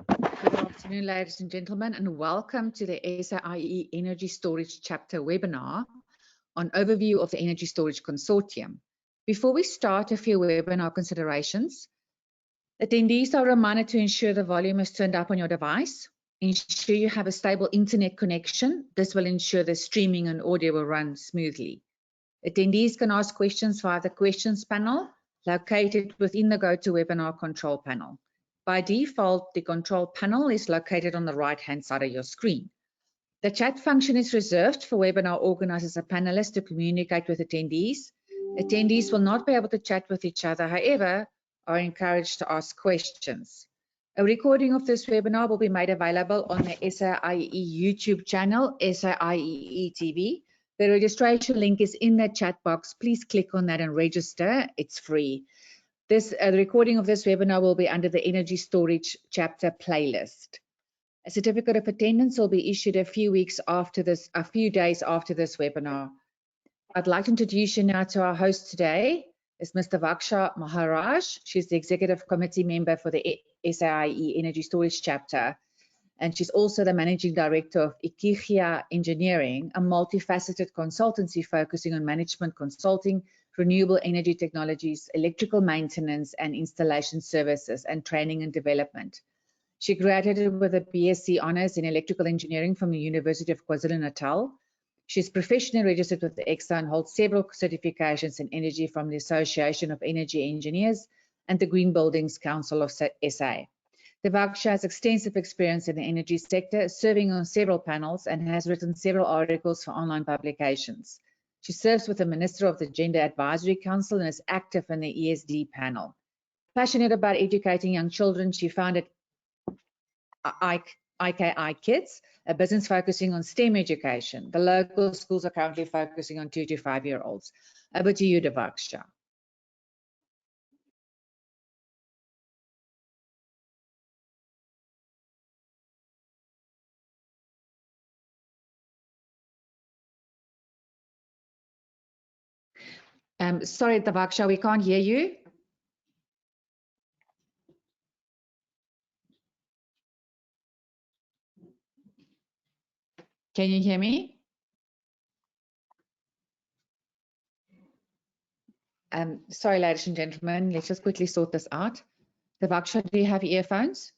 Good afternoon, ladies and gentlemen, and welcome to the SAIEE Energy Storage Chapter webinar on overview of the Energy Storage Consortium. Before we start, a few webinar considerations. Attendees are reminded to ensure the volume is turned up on your device. Ensure you have a stable internet connection. This will ensure the streaming and audio will run smoothly. Attendees can ask questions via the questions panel located within the GoToWebinar control panel. By default, the control panel is located on the right-hand side of your screen. The chat function is reserved for webinar organizers and panelists to communicate with attendees. Attendees will not be able to chat with each other, however, are encouraged to ask questions. A recording of this webinar will be made available on the SAIEE YouTube channel, SAIEE TV. The registration link is in the chat box. Please click on that and register. It's free. The recording of this webinar will be under the Energy Storage Chapter playlist. A certificate of attendance will be issued a few days after this webinar. I'd like to introduce you now to our host today, is Mr. Vaksha Maharaj. She's the Executive Committee member for the SAIEE Energy Storage Chapter, and she's also the Managing Director of Ikigia Engineering, a multifaceted consultancy focusing on management consulting, renewable energy technologies, electrical maintenance and installation services, and training and development. She graduated with a BSc Honours in Electrical Engineering from the University of KwaZulu-Natal. She's professionally registered with the EXA and holds several certifications in energy from the Association of Energy Engineers and the Green Buildings Council of SA. Vaksha has extensive experience in the energy sector, serving on several panels, and has written several articles for online publications. She serves with the Minister of the Gender Advisory Council and is active in the ESD panel. Passionate about educating young children, she founded IKI Kids, a business focusing on STEM education. The local schools are currently focusing on 2 to 5-year-olds. Over to you, Vaksha. Sorry, Vaksha, we can't hear you. Can you hear me? Sorry, ladies and gentlemen, let's just quickly sort this out. Vaksha, do you have earphones?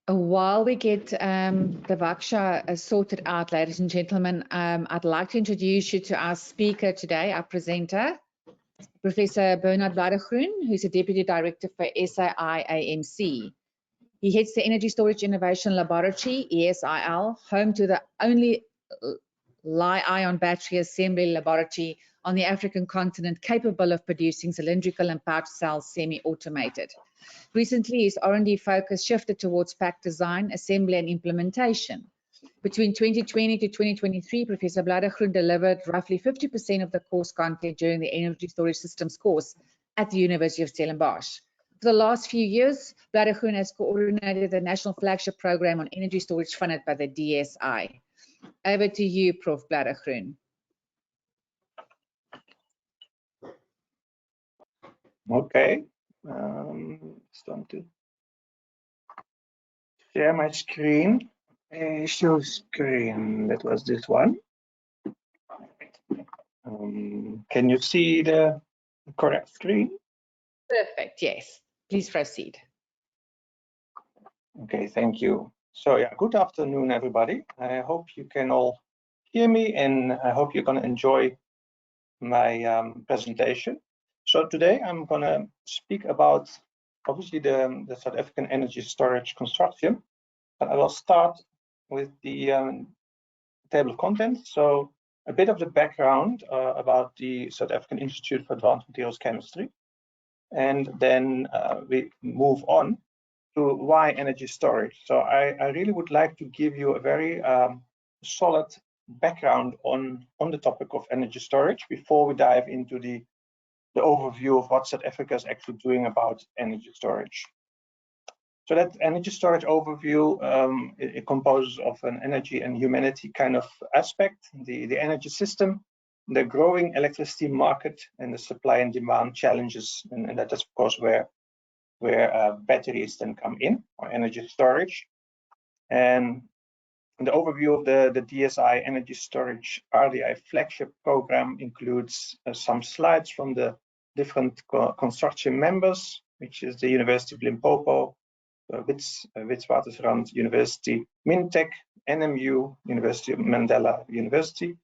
While we get Vaksha sorted out, ladies and gentlemen, I'd like to introduce you to our speaker today, our presenter, Professor Bernard Bladegroen, who's a Deputy Director for SAIEE. He heads the Energy Storage Innovation Laboratory, ESIL, home to the only Li-ion battery assembly laboratory on the African continent capable of producing cylindrical and pouch cells semi-automated. Recently, his R&D focus shifted towards pack design, assembly and implementation. Between 2020 to 2023, Professor Bladegroen delivered roughly 50% of the course content during the Energy Storage Systems course at the University of Stellenbosch. For the last few years, Bladegroen has coordinated the national flagship program on energy storage funded by the DSI. Over to you, Prof. Bladegroen. Okay, it's time to share my screen. Show screen, that was this one. Can you see the correct screen? Perfect, yes. Please proceed. Okay, thank you. So yeah, good afternoon, everybody. I hope you can all hear me, and I hope you're going to enjoy my presentation. So today I'm going to speak about, obviously, the South African Energy Storage Consortium. But I will start with the table of contents. So a bit of the background about the South African Institute for Advanced Materials Chemistry. And then we move on to why energy storage. So I really would like to give you a very solid background on the topic of energy storage before we dive into the overview of what South Africa is actually doing about energy storage. So that energy storage overview, it composes of an energy and humanity kind of aspect, the energy system, the growing electricity market, and the supply and demand challenges, and that is of course where batteries then come in, or energy storage. And the overview of the DSI Energy Storage RD&I flagship program includes some slides from the different consortium members, which is the University of Limpopo, Witwatersrand University, Mintech, NMU, University of Nelson Mandela University,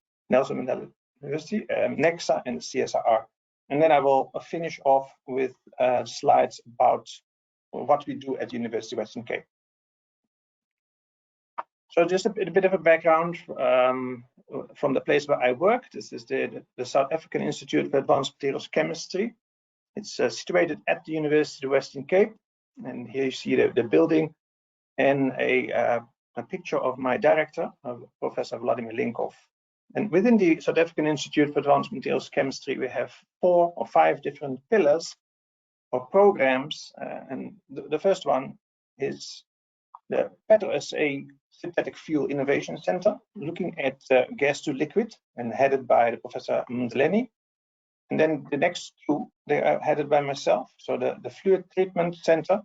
Nexa, and CSIR. And then I will finish off with slides about what we do at the University of Western Cape. So just a bit of a background from the place where I work. This is the South African Institute for Advanced Materials Chemistry. It's situated at the University of Western Cape. And here you see the building and a picture of my director, Professor Vladimir Linkov. And within the South African Institute for Advanced Materials Chemistry, we have 4 or 5 different pillars or programs. And the first one is the PetroSA Synthetic Fuel Innovation Center, looking at gas to liquid and headed by the Professor Mdeleni. And then the next 2, they are headed by myself. So the Fluid Treatment Center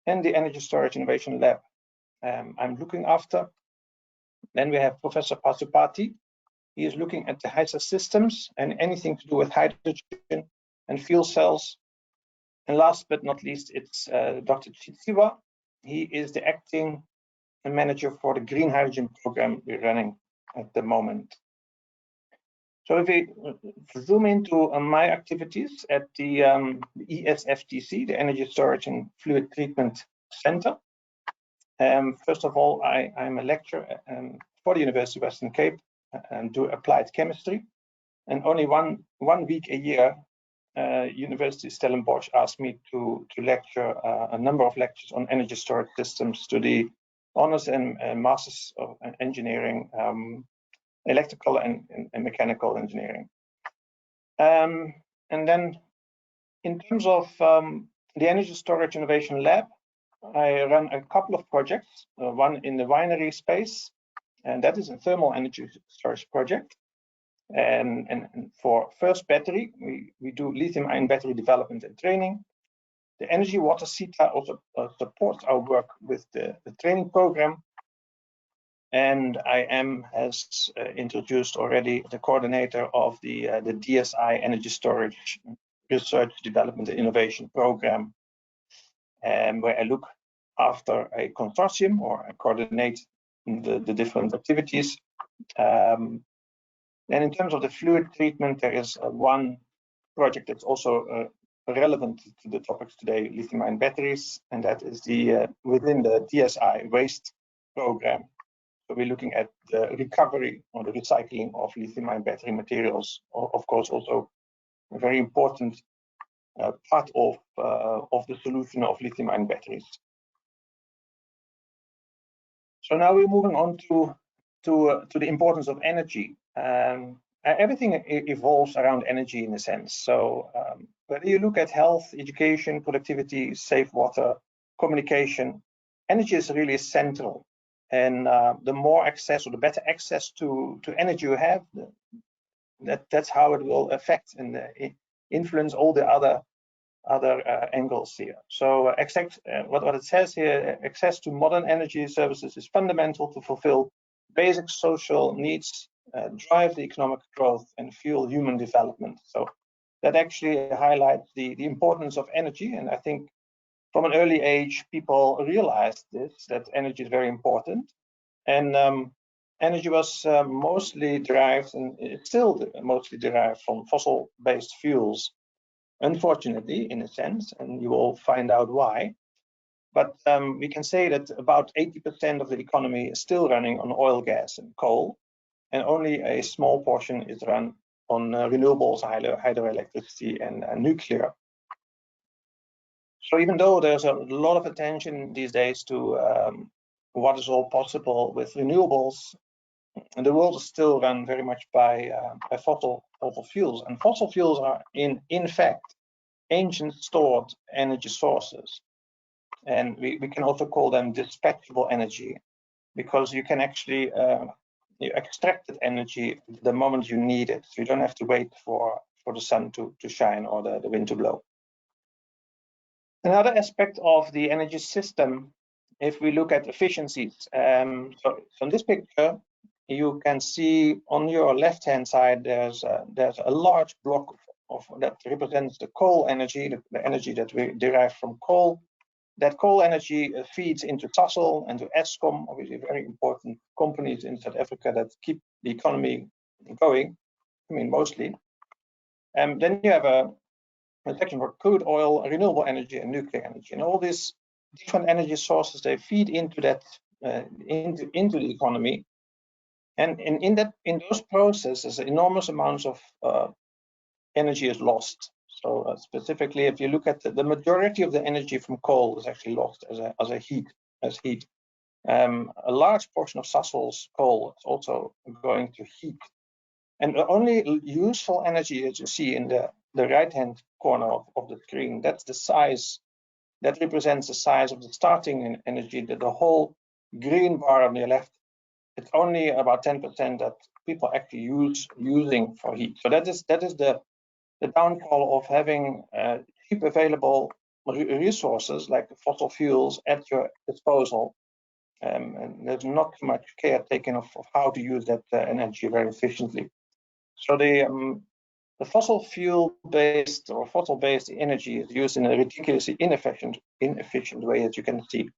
and the Energy Storage Innovation Lab I'm looking after. Then we have Professor Pasupati. He is looking at the HYSA systems and anything to do with hydrogen and fuel cells. And last but not least, it's Dr. Chitsiwa. He is the acting manager for the green hydrogen program we're running at the moment. So if we zoom into my activities at the ESFTC, the Energy Storage and Fluid Treatment Center. First of all, I'm a lecturer for the University of Western Cape and do applied chemistry. And only one week a year, University Stellenbosch asked me to lecture a number of lectures on energy storage systems to the honors and masters of engineering, electrical and mechanical engineering. And then in terms of the Energy Storage Innovation Lab, I run a couple of projects, one in the winery space, and that is a thermal energy storage project. And for first battery, we do lithium-ion battery development and training. The Energy Water CETA also supports our work with the training program. And I am, as introduced already, the coordinator of the DSI Energy Storage Research Development and Innovation Program, where I look after a consortium, or I coordinate the different activities. And in terms of the fluid treatment, there is one project that's also relevant to the topics today, lithium-ion batteries, and that is within the DSI waste program. So we're looking at the recovery or the recycling of lithium-ion battery materials, of course, also a very important part of the solution of lithium-ion batteries. So now we're moving on to the importance of energy. Everything evolves around energy in a sense. So whether you look at health, education, productivity, safe water, communication, energy is really central. And the more access or the better access to energy you have, that's how it will affect and influence all the other angles here. So what it says here, access to modern energy services is fundamental to fulfill basic social needs, drive the economic growth, and fuel human development. So that actually highlights the importance of energy. And I think from an early age, people realized that energy is very important. And energy was mostly derived, and it's still mostly derived from fossil-based fuels, unfortunately, in a sense, and you will find out why. But we can say that about 80% of the economy is still running on oil, gas, and coal, and only a small portion is run on renewables, hydroelectricity, and nuclear. So even though there's a lot of attention these days to what is all possible with renewables, and the world is still run very much by fossil fuels. And fossil fuels are in fact ancient stored energy sources. And we can also call them dispatchable energy, because you can actually you extract that energy the moment you need it. So you don't have to wait for the sun to shine or the wind to blow. Another aspect of the energy system, if we look at efficiencies, so in this picture, you can see on your left-hand side, there's a large block of that represents the coal energy, the energy that we derive from coal. That coal energy feeds into SAIEE and to Eskom, obviously very important companies in South Africa that keep the economy going, I mean, mostly. And then you have a section for crude oil, renewable energy, and nuclear energy. And all these different energy sources, they feed into that, into the economy. And in those processes, enormous amounts of energy is lost. So specifically, if you look at the majority of the energy from coal is actually lost as heat. A large portion of SAIEE's coal is also going to heat. And the only useful energy that you see in the right-hand corner of the screen, that's the size, that represents the size of the starting energy, the whole green bar on the left. It's only about 10% that people actually using for heat. So that is the downfall of having cheap available resources like fossil fuels at your disposal, and there's not too much care taken of how to use that energy very efficiently. So the fossil fuel-based or fossil-based energy is used in a ridiculously inefficient way, as you can see.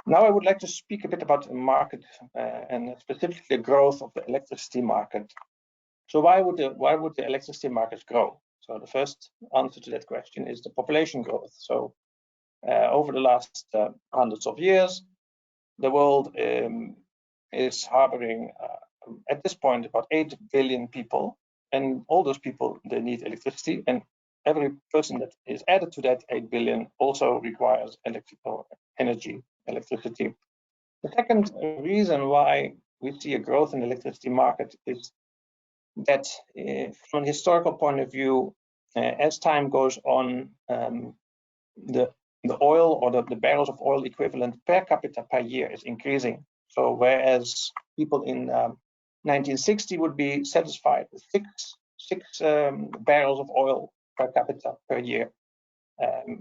Now I would like to speak a bit about the market and specifically the growth of the electricity market. So why would the electricity market grow? So the first answer to that question is the population growth. So over the last hundreds of years, the world is harboring at this point about 8 billion people, and all those people, they need electricity, and every person that is added to that 8 billion also requires electricity. The second reason why we see a growth in the electricity market is that from a historical point of view, as time goes on, the oil or the barrels of oil equivalent per capita per year is increasing. So whereas people in 1960 would be satisfied with six barrels of oil per capita per year,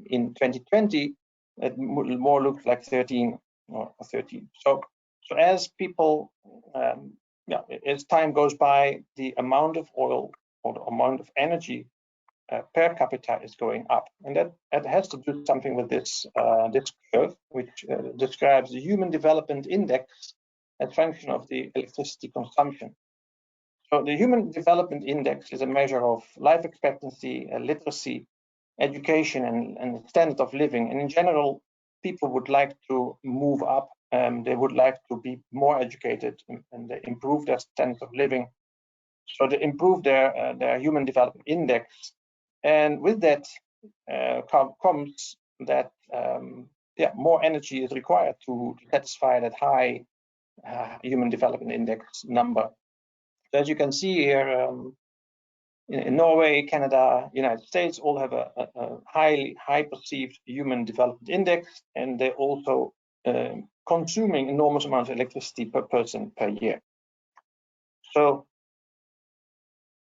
in 2020 it more looks like 13 or 13. So as people, as time goes by, the amount of oil or the amount of energy per capita is going up, and that has to do something with this curve, which describes the Human Development Index as function of the electricity consumption. So the Human Development Index is a measure of life expectancy, literacy, education, and standard of living. And in general, people would like to move up. They would like to be more educated and they improve their standard of living. So they improve their Human Development Index. And with that comes that more energy is required to satisfy that high Human Development Index number. So as you can see here, in Norway, Canada, United States all have a high perceived Human Development Index, and they're also consuming enormous amounts of electricity per person per year. So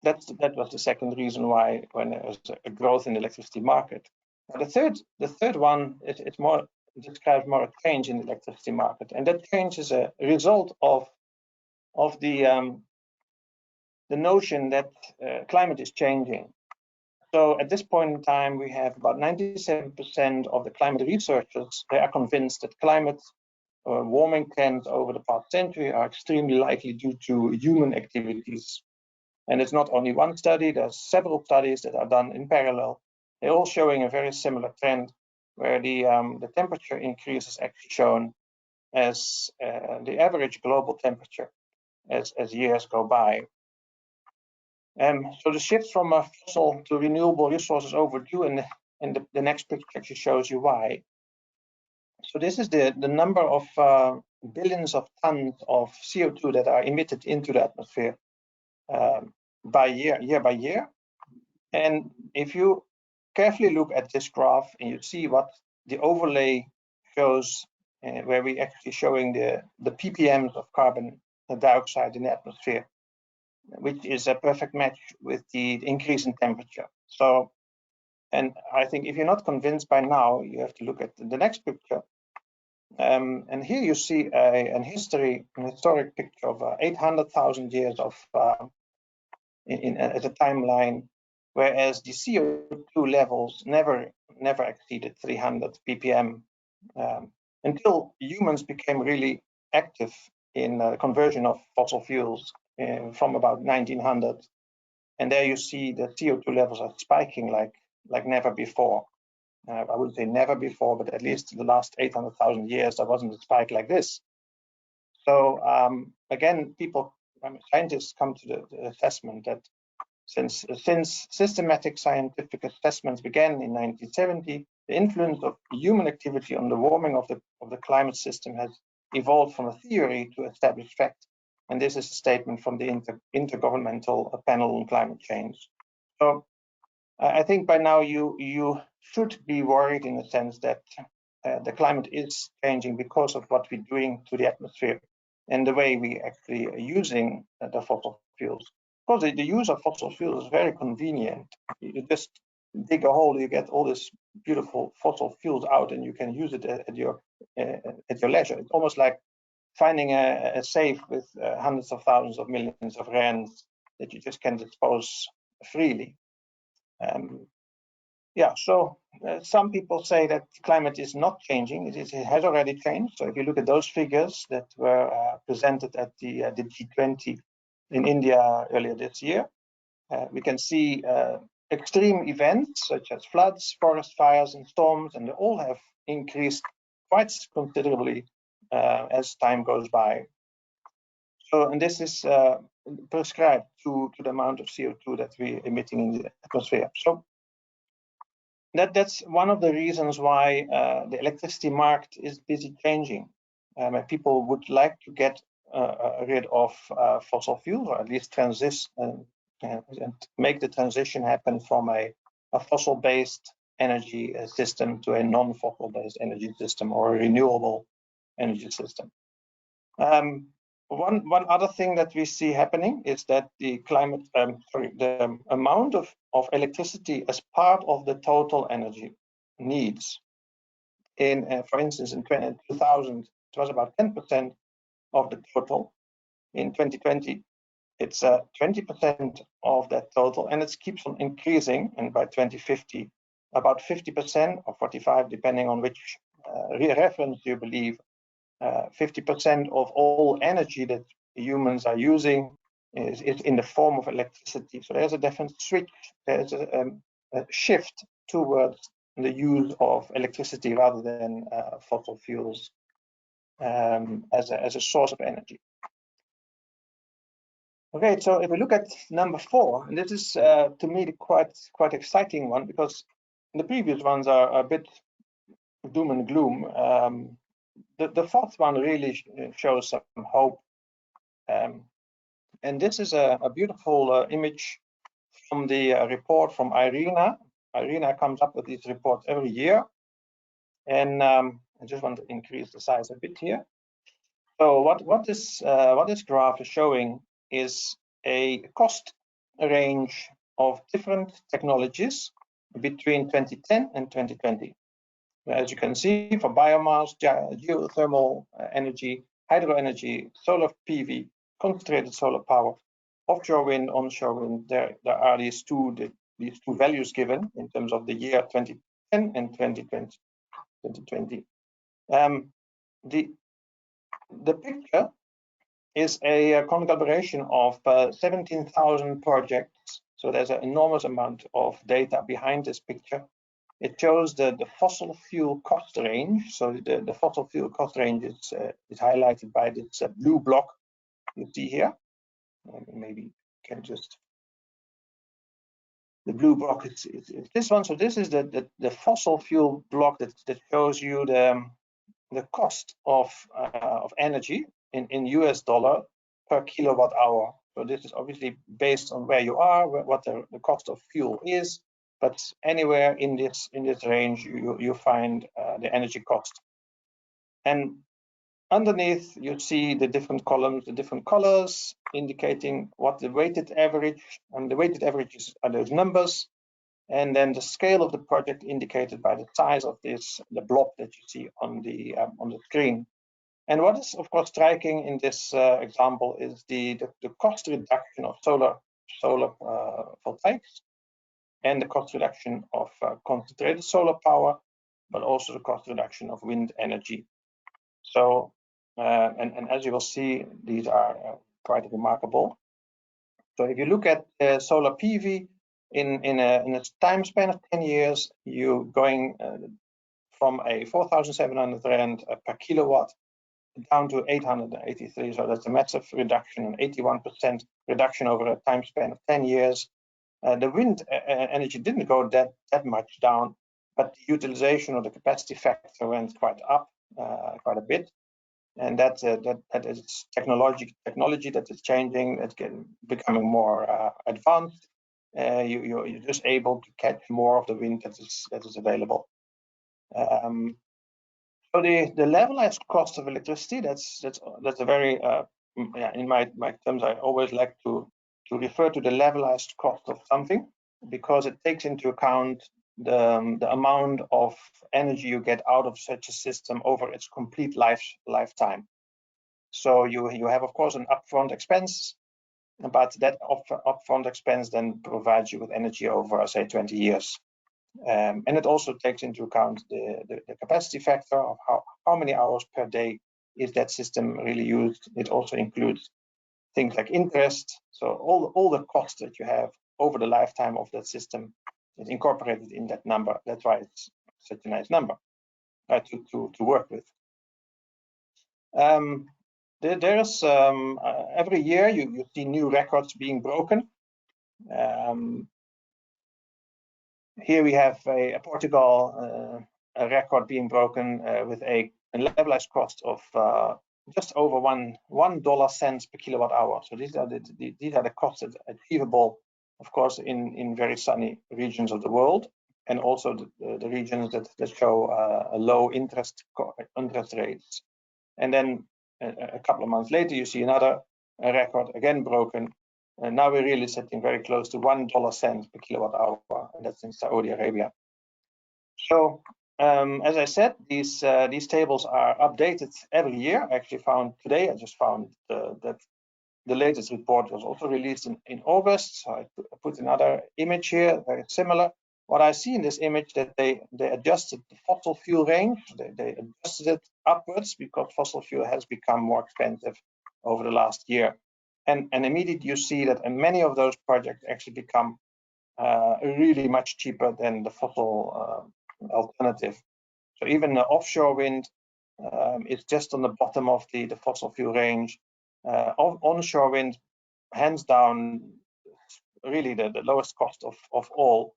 that was the second reason why when there was a growth in the electricity market. Now the third one describes more a change in the electricity market, and that change is a result of the notion that climate is changing. So at this point in time, we have about 97% of the climate researchers. They are convinced that climate warming trends over the past century are extremely likely due to human activities. And it's not only one study, there's several studies that are done in parallel. They're all showing a very similar trend where the temperature increase is actually shown as the average global temperature as years go by. So the shift from fossil to renewable resources overdue, and the next picture actually shows you why. So this is the number of billions of tons of CO2 that are emitted into the atmosphere by year by year. And if you carefully look at this graph and you see what the overlay shows, where we actually showing the ppms of carbon dioxide in the atmosphere, which is a perfect match with the increase in temperature. So, and I think if you're not convinced by now, you have to look at the next picture. And here you see an historic picture of 800,000 years of as a timeline, whereas the CO2 levels never exceeded 300 ppm until humans became really active in conversion of fossil fuels from about 1900. And there you see the CO2 levels are spiking like never before. I wouldn't say never before, but at least in the last 800,000 years, there wasn't a spike like this. So again, scientists come to the assessment that since systematic scientific assessments began in 1970, the influence of human activity on the warming of the climate system has evolved from a theory to established fact. And this is a statement from the Intergovernmental Panel on Climate Change. So I think by now you should be worried in the sense that the climate is changing because of what we're doing to the atmosphere and the way we actually are using the fossil fuels. Of course, the use of fossil fuels is very convenient. You just dig a hole, you get all this beautiful fossil fuels out, and you can use it at your leisure. It's almost like finding a safe with hundreds of thousands of millions of rands that you just can dispose freely. Yeah, so some people say that climate is not changing. It has already changed. So if you look at those figures that were presented at the G20 in India earlier this year, we can see extreme events such as floods, forest fires, and storms, and they all have increased quite considerably as time goes by. So, and this is prescribed to the amount of CO2 that we're emitting in the atmosphere. So that's one of the reasons why the electricity market is busy changing. People would like to get rid of fossil fuels, or at least transition and make the transition happen from a fossil-based energy system to a non-fossil-based energy system or a renewable energy system. One other thing that we see happening is that the the amount of electricity as part of the total energy needs. For instance, in 2000, it was about 10% of the total. In 2020, it's 20% of that total, and it keeps on increasing. And by 2050, about 50% or 45%, depending on which reference you believe, 50% of all energy that humans are using is in the form of electricity. So there's a definite switch, there's a shift towards the use of electricity rather than fossil fuels as a source of energy. Okay, so if we look at number 4, and this is to me the quite exciting one, because the previous ones are a bit doom and gloom. The fourth one really shows some hope. And this is a beautiful image from the report from IRENA. IRENA comes up with these reports every year. And I just want to increase the size a bit here. So what this graph is showing is a cost range of different technologies between 2010 and 2020. As you can see, for biomass, geothermal energy, hydro energy, solar PV, concentrated solar power, offshore wind, onshore wind, there are these two values given in terms of the year 2010 and 2020. The picture is a conglomeration of 17,000 projects. So there's an enormous amount of data behind this picture. It shows the fossil fuel cost range. So the fossil fuel cost range is highlighted by this blue block you see here. Maybe you can just, the blue block is this one. So this is the fossil fuel block that shows you the cost of energy in US dollar per kilowatt hour. So this is obviously based on where you are, what the cost of fuel is, but anywhere in this range you find the energy cost. And underneath you see the different columns, the different colors, indicating what the weighted average, and the weighted averages are those numbers, and then the scale of the project indicated by the size of this, the blob that you see on the screen. And what is of course striking in this example is the cost reduction of solar voltaics, and the cost reduction of concentrated solar power, but also the cost reduction of wind energy. So, and as you will see, these are quite remarkable. So if you look at solar PV in a time span of 10 years, you're going from a 4,700 Rand per kilowatt down to 883. So that's a massive reduction, an 81% reduction over a time span of 10 years. The wind energy didn't go that much down, but the utilization or the capacity factor went quite up, quite a bit. And that is technology that is changing, that's becoming more advanced. You're just able to catch more of the wind that is available. So the levelized cost of electricity, that's a very in my terms, I always like to refer to the levelized cost of something, because it takes into account the amount of energy you get out of such a system over its complete lifetime. So you have, of course, an upfront expense, but that upfront expense then provides you with energy over, say, 20 years. And it also takes into account the capacity factor of how many hours per day is that system really used. It also includes things like interest. So all the costs that you have over the lifetime of that system is incorporated in that number. That's why it's such a nice number to work with. There's every year you see new records being broken. Here we have a Portugal a record being broken with a levelized cost of just over $1 per kilowatt hour. So these are the costs that are achievable, of course, in very sunny regions of the world, and also the regions that show a low interest rates. And then a couple of months later, you see another record again broken. And now we're really sitting very close to $1 per kilowatt hour, and that's in Saudi Arabia. So as I said, these tables are updated every year. I just found that the latest report was also released in August. So I put another image here, very similar. What I see in this image that they adjusted the fossil fuel range. They adjusted it upwards because fossil fuel has become more expensive over the last year. And immediately you see that many of those projects actually become really much cheaper than the fossil alternative. So even the offshore wind is just on the bottom of the fossil fuel range. Onshore wind, hands down, really the lowest cost of all,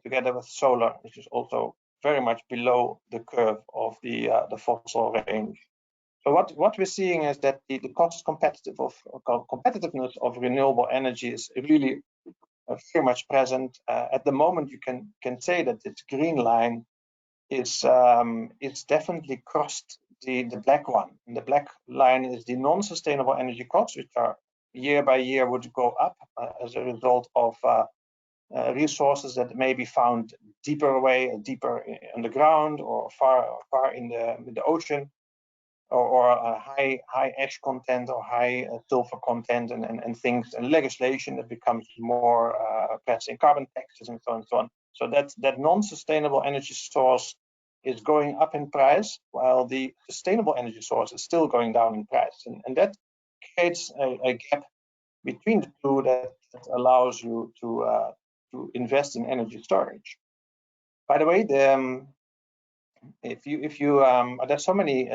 together with solar, which is also very much below the curve of the fossil range. So what we're seeing is that the cost competitiveness of renewable energy is really very much present. At the moment, you can say that this green line is definitely crossed the black one. And the black line is the non-sustainable energy costs, which are year by year would go up as a result of resources that may be found deeper away, deeper underground, or far in the ocean, or a high ash content or high sulfur content, and things, and legislation that becomes more pressing, carbon taxes and so on and so on. So that non-sustainable energy source is going up in price, while the sustainable energy source is still going down in price, and that creates a gap between the two that allows you to invest in energy storage. By the way, if you there's so many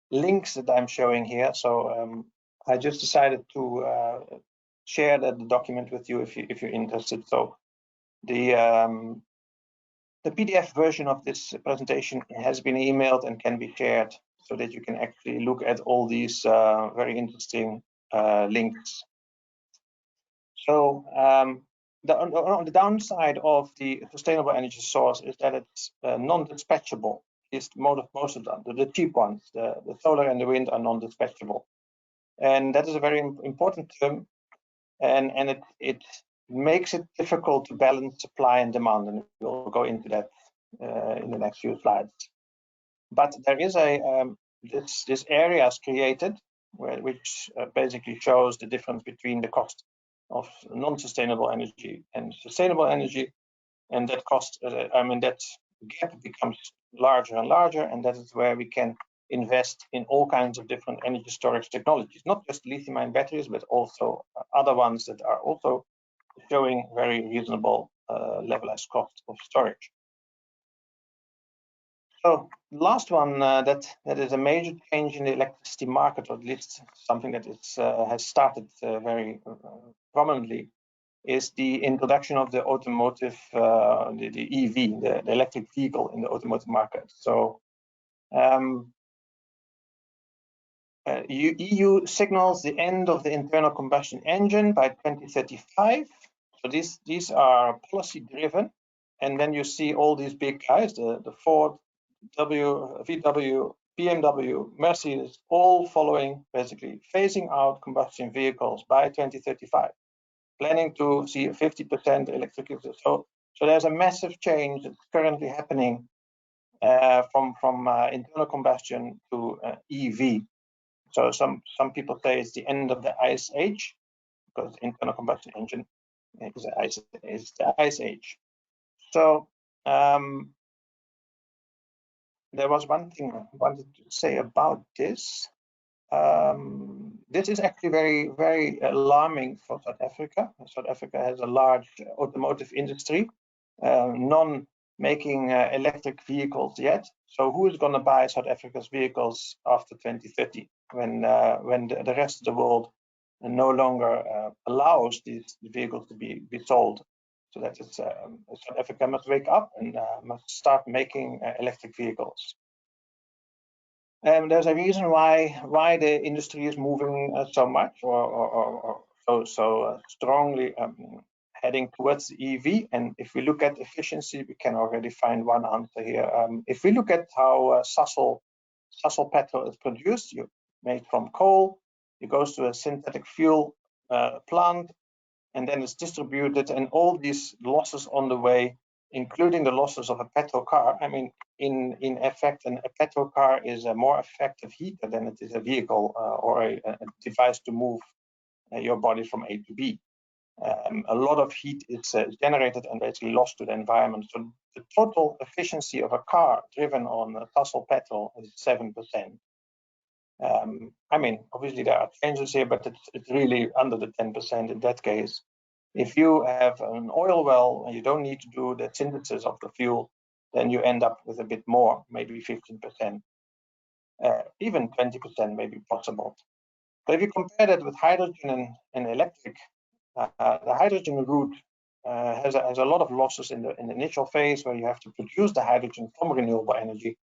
links that I'm showing here, so I just decided to share the document with you if you're interested. So the PDF version of this presentation has been emailed and can be shared, so that you can actually look at all these very interesting links. So on the downside of the sustainable energy source is that it's non-dispatchable. Is most of them, the cheap ones, the solar and the wind are non-dispatchable, and that is a very important term, and it makes it difficult to balance supply and demand, and we'll go into that in the next few slides. But there is this area is created which basically shows the difference between the cost of non-sustainable energy and sustainable energy, and that cost, that gap becomes larger and larger, and that is where we can invest in all kinds of different energy storage technologies, not just lithium-ion batteries, but also other ones that are also showing very reasonable levelized cost of storage. So last one that is a major change in the electricity market, or at least something that has started very prominently, is the introduction of the automotive, the EV, the electric vehicle in the automotive market. So EU signals the end of the internal combustion engine by 2035. So these are policy driven, and then you see all these big guys, the Ford, VW, BMW, Mercedes, all following, basically phasing out combustion vehicles by 2035, planning to see a 50% electric. So there's a massive change that's currently happening from internal combustion to EV. So some people say it's the end of the ice age, because the internal combustion engine is the ice age. So there was one thing I wanted to say about this. This is actually very, very alarming for South Africa. South Africa has a large automotive industry, none making electric vehicles yet. So who is going to buy South Africa's vehicles after 2030, when the rest of the world no longer allows these vehicles to be sold? So that is, South Africa must wake up and must start making electric vehicles. There's a reason why the industry is moving so much or so strongly heading towards the EV. And if we look at efficiency, we can already find one answer here. If we look at how Sasol petrol is produced, made from coal, it goes to a synthetic fuel plant, and then it's distributed, and all these losses on the way, including the losses of a petrol car. I mean, in effect, a petrol car is a more effective heater than it is a vehicle or a device to move your body from A to B. A lot of heat is generated and basically lost to the environment. So the total efficiency of a car driven on fossil petrol is 7%. I mean, obviously there are changes here, but it's really under the 10% in that case. If you have an oil well and you don't need to do the synthesis of the fuel, then you end up with a bit more, maybe 15%, even 20% may be possible. But if you compare that with hydrogen and electric, the hydrogen route has a lot of losses in the initial phase, where you have to produce the hydrogen from renewable energy,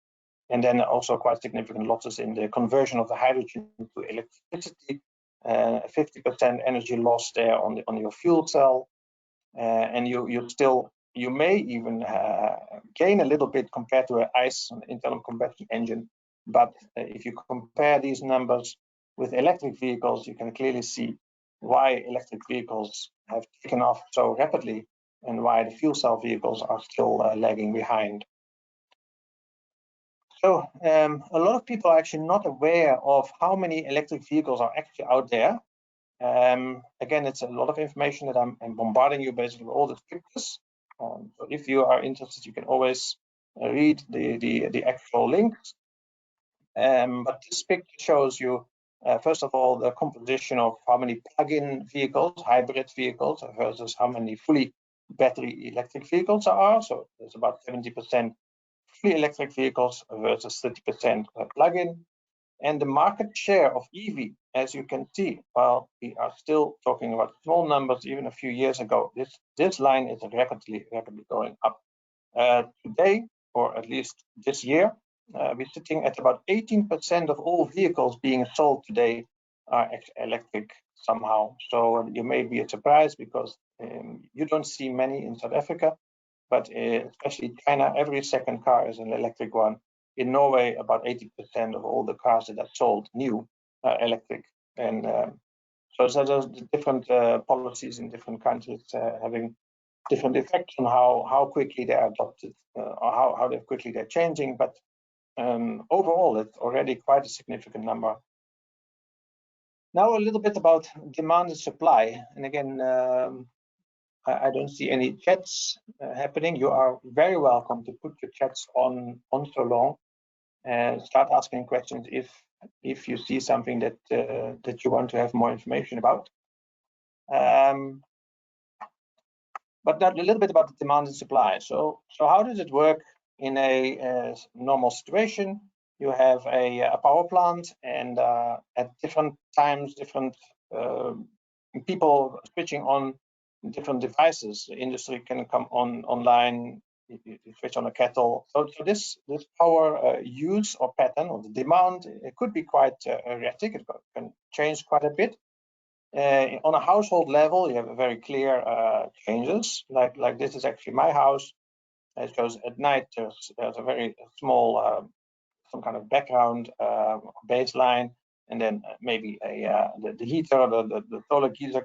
and then also quite significant losses in the conversion of the hydrogen to electricity. 50% energy loss there on your fuel cell, and you may even gain a little bit compared to an ICE, an internal combustion engine. But if you compare these numbers with electric vehicles, you can clearly see why electric vehicles have taken off so rapidly and why the fuel cell vehicles are still lagging behind. So a lot of people are actually not aware of how many electric vehicles are actually out there. Again, it's a lot of information that I'm bombarding you basically with all the pictures. So if you are interested, you can always read the actual links. But this picture shows you, first of all, the composition of how many plug-in vehicles, hybrid vehicles, versus how many fully battery electric vehicles there are. So there's about 70% fully electric vehicles versus 30% plug-in. And the market share of EV, as you can see, while we are still talking about small numbers even a few years ago, this line is rapidly going up. Today, or at least this year, we're sitting at about 18% of all vehicles being sold today are electric somehow. So you may be surprised because you don't see many in South Africa, but especially China, every second car is an electric one. In Norway, about 80% of all the cars that are sold new are electric. And so there's different policies in different countries having different effects on how quickly they are adopted or how quickly they're changing. But overall, it's already quite a significant number. Now a little bit about demand and supply. And again, I don't see any chats happening. You are very welcome to put your chats on so long and start asking questions if you see something that that you want to have more information about. But now a little bit about the demand and supply. So how does it work in a normal situation? You have a power plant, and at different times, different people switching on different devices. The industry can come online. You switch on a kettle. So this power use or pattern or the demand, it could be quite erratic. It can change quite a bit. On a household level, you have very clear changes. Like this is actually my house. It shows at night there's a very small some kind of background baseline, and then maybe the heater, the solar geyser,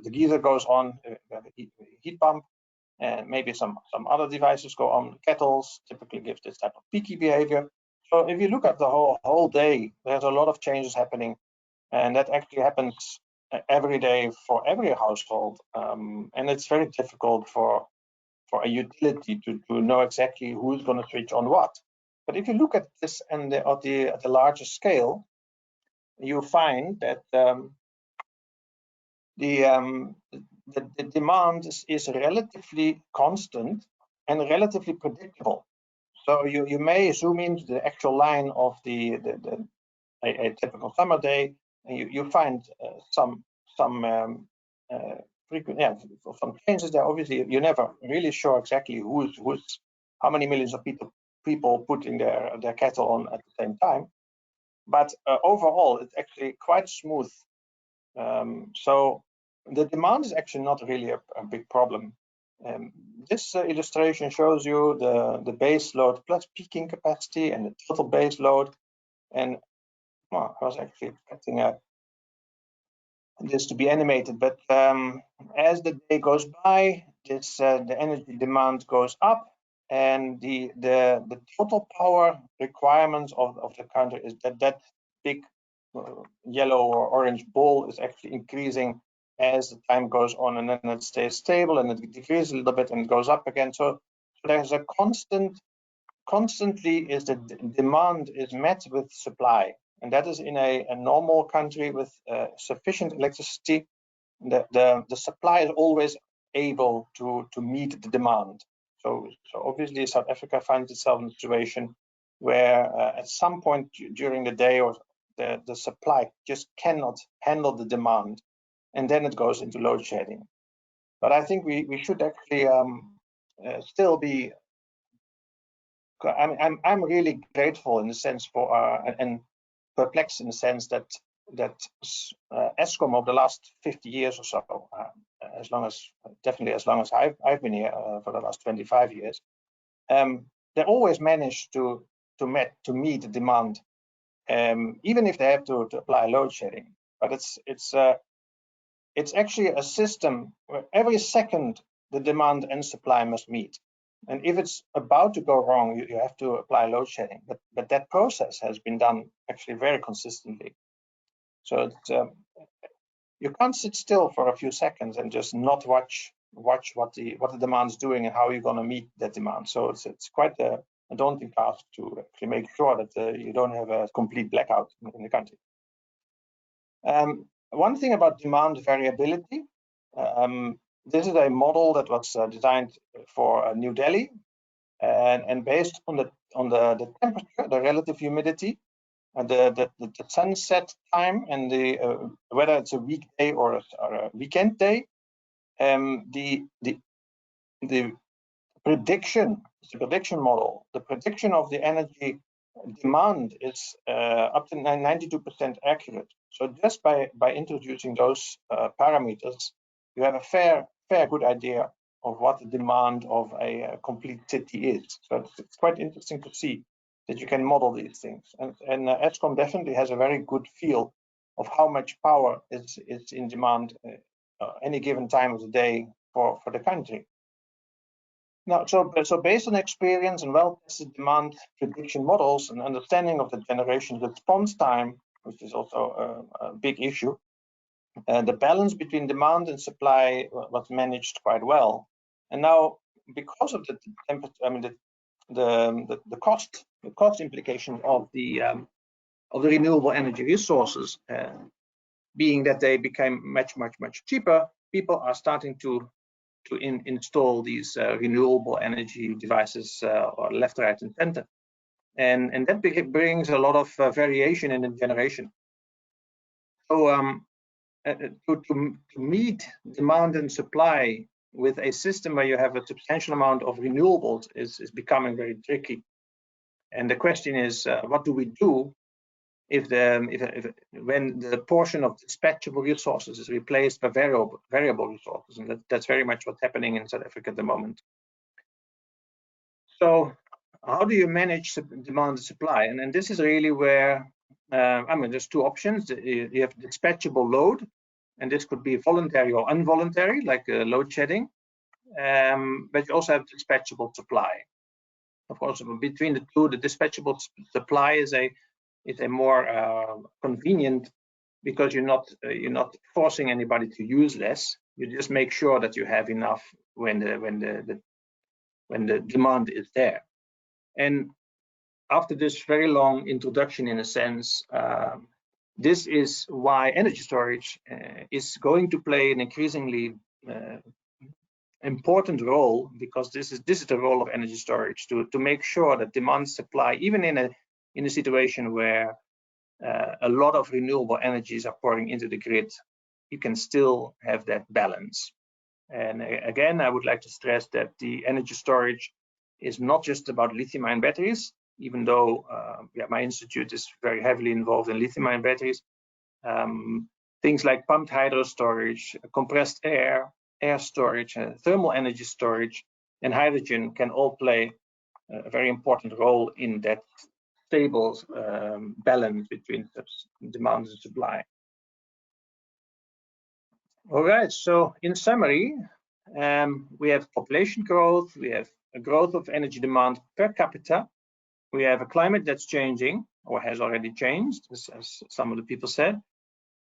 the geyser goes on, heat pump, and maybe some other devices go on. Kettles typically give this type of peaky behavior. So if you look at the whole day, there's a lot of changes happening, and that actually happens every day for every household, and it's very difficult for a utility to know exactly who's going to switch on what. But if you look at this and at the larger scale, you find that the demand is relatively constant and relatively predictable. So you may zoom into the actual line of a typical summer day, and you find some frequent, some changes there. Obviously, you're never really sure exactly how many millions of people putting their kettle on at the same time. But overall, it's actually quite smooth. So the demand is actually not really a big problem. This illustration shows you the base load plus peaking capacity and the total base load. And well, I was actually expecting this to be animated, but as the day goes by, the energy demand goes up, and the total power requirements of the country is that big yellow or orange ball is actually increasing as the time goes on, and then it stays stable and it decreases a little bit and it goes up again. So there's a constantly is the demand is met with supply, and that is in a normal country with sufficient electricity. The supply is always able to meet the demand. So obviously South Africa finds itself in a situation where at some point during the day or the supply just cannot handle the demand, and then it goes into load shedding. But I think we should actually still be. I'm really grateful in the sense for and perplexed in the sense that Eskom over the last 50 years or so, definitely as long as I've been here for the last 25 years, they always manage to meet the demand, even if they have to apply load shedding. But it's actually a system where every second the demand and supply must meet. And if it's about to go wrong, you have to apply load shedding. But that process has been done actually very consistently. So you can't sit still for a few seconds and just not watch what the demand is doing and how you're going to meet that demand. So it's quite a daunting task to actually make sure that you don't have a complete blackout in the country. One thing about demand variability. This is a model that was designed for New Delhi, and based on the temperature, the relative humidity, the sunset time, and whether it's a weekday or a weekend day, the prediction model, the prediction of the energy demand is up to 92% accurate. So just by introducing those parameters, you have a fair good idea of what the demand of a complete city is. So it's quite interesting to see that you can model these things. And ESCOM definitely has a very good feel of how much power is in demand any given time of the day for the country. Now, so based on experience and well-tested demand prediction models and understanding of the generation response time, which is also a big issue, the balance between demand and supply was managed quite well. And now, because of the cost implication of the renewable energy resources, being that they became much cheaper, people are starting to install these renewable energy devices or left, right, and center, and that brings a lot of variation in the generation. So to meet demand and supply with a system where you have a substantial amount of renewables is becoming very tricky. And the question is, what do we do when the portion of dispatchable resources is replaced by variable resources? And that's very much what's happening in South Africa at the moment. So how do you manage demand and supply? And this is really where there's two options. You have dispatchable load, and this could be voluntary or involuntary, like load shedding. But you also have dispatchable supply. Of course, between the two, the dispatchable supply is a more convenient, because you're not forcing anybody to use less. You just make sure that you have enough when the demand is there. And after this very long introduction, in a sense, this is why energy storage is going to play an increasingly important role, because this is the role of energy storage, to make sure that demand supply, even in a situation where a lot of renewable energies are pouring into the grid, you can still have that balance. And again, I would like to stress that the energy storage is not just about lithium-ion batteries, even though my institute is very heavily involved in lithium-ion batteries. Things like pumped hydro storage, compressed air storage, thermal energy storage, and hydrogen can all play a very important role in that stable balance between demand and supply. All right, so in summary, we have population growth, we have a growth of energy demand per capita, we have a climate that's changing, or has already changed, as some of the people said.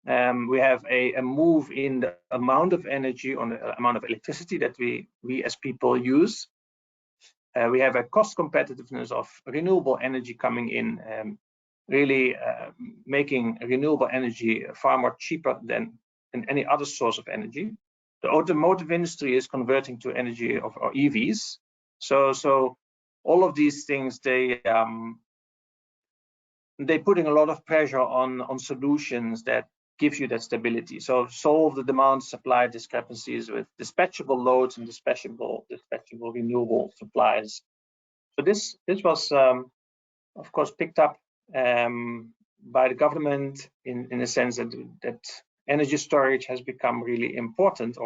We have a move in the amount of energy, or the amount of electricity that we as people use. We have a cost competitiveness of renewable energy coming in, really making renewable energy far more cheaper than any other source of energy. The automotive industry is converting to energy or EVs. So all of these things, they're putting a lot of pressure on solutions that give you that stability. So solve the demand supply discrepancies with dispatchable loads and dispatchable renewable supplies. So this was of course picked up by the government in the sense that energy storage has become really important,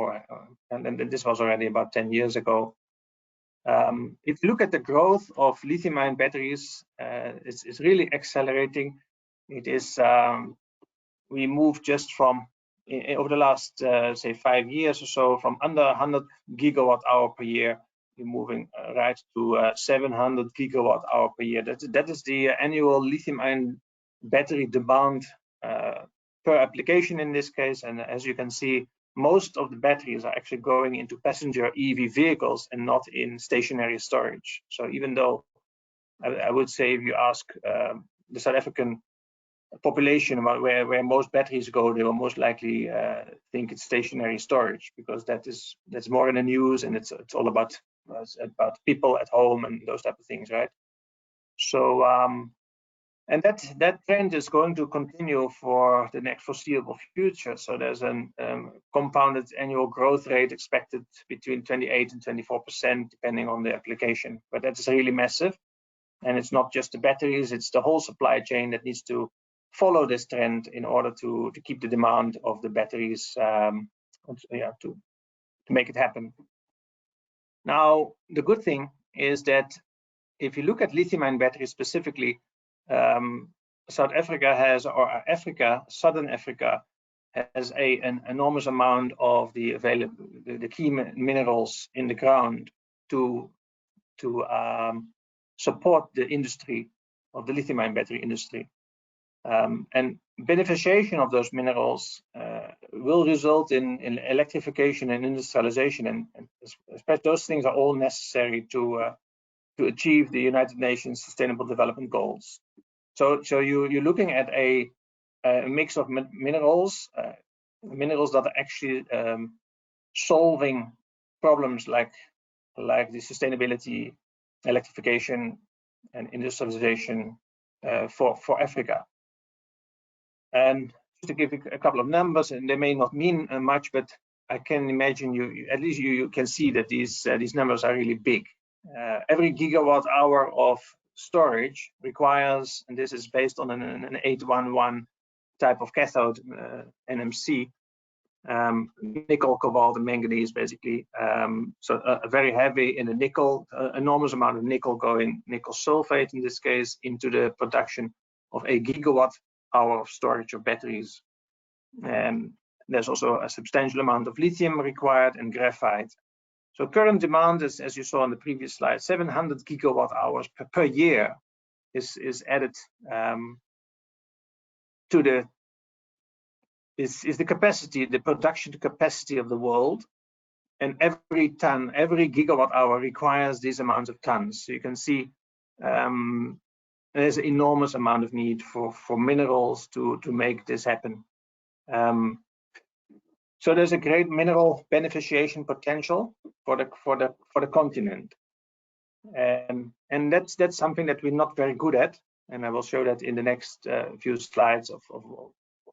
and this was already about 10 years ago. If you look at the growth of lithium-ion batteries, it's really accelerating. It is we moved just from, over the last say 5 years or so, from under 100 gigawatt hour per year, we're moving right to 700 gigawatt hour per year. That is the annual lithium-ion battery demand per application in this case. And as you can see, most of the batteries are actually going into passenger EV vehicles and not in stationary storage. So even though I would say, if you ask the South African population about where most batteries go, they will most likely think it's stationary storage, because that's more in the news, and it's all about people at home and those type of things, right? So and that trend is going to continue for the next foreseeable future. So there's a compounded annual growth rate expected between 28 and 24%, depending on the application. But that's really massive. And it's not just the batteries, it's the whole supply chain that needs to follow this trend in order to keep the demand of the batteries, to make it happen. Now, the good thing is that if you look at lithium-ion batteries specifically, South Africa has, or Africa, Southern Africa, has an enormous amount of the key minerals in the ground to support the industry of the lithium-ion battery industry. And beneficiation of those minerals will result in electrification and industrialization, and especially those things are all necessary to achieve the United Nations Sustainable Development Goals. So you're looking at a mix of minerals that are actually solving problems like the sustainability, electrification, and industrialization for Africa. And just to give you a couple of numbers, and they may not mean much, but I can imagine you can see that these numbers are really big. Every gigawatt hour of storage requires, and this is based on an 811 type of cathode, NMC, nickel, cobalt, and manganese, basically. So very heavy in the nickel, enormous amount of nickel sulfate in this case, into the production of a gigawatt hour of storage of batteries. There's also a substantial amount of lithium required and graphite. So current demand is, as you saw on the previous slide, 700 gigawatt hours per year is added to the capacity, the production capacity of the world, and every gigawatt hour requires these amounts of tons. So you can see there's an enormous amount of need for minerals to make this happen. So there's a great mineral beneficiation potential for the continent, and that's something that we're not very good at, and I will show that in the next few slides of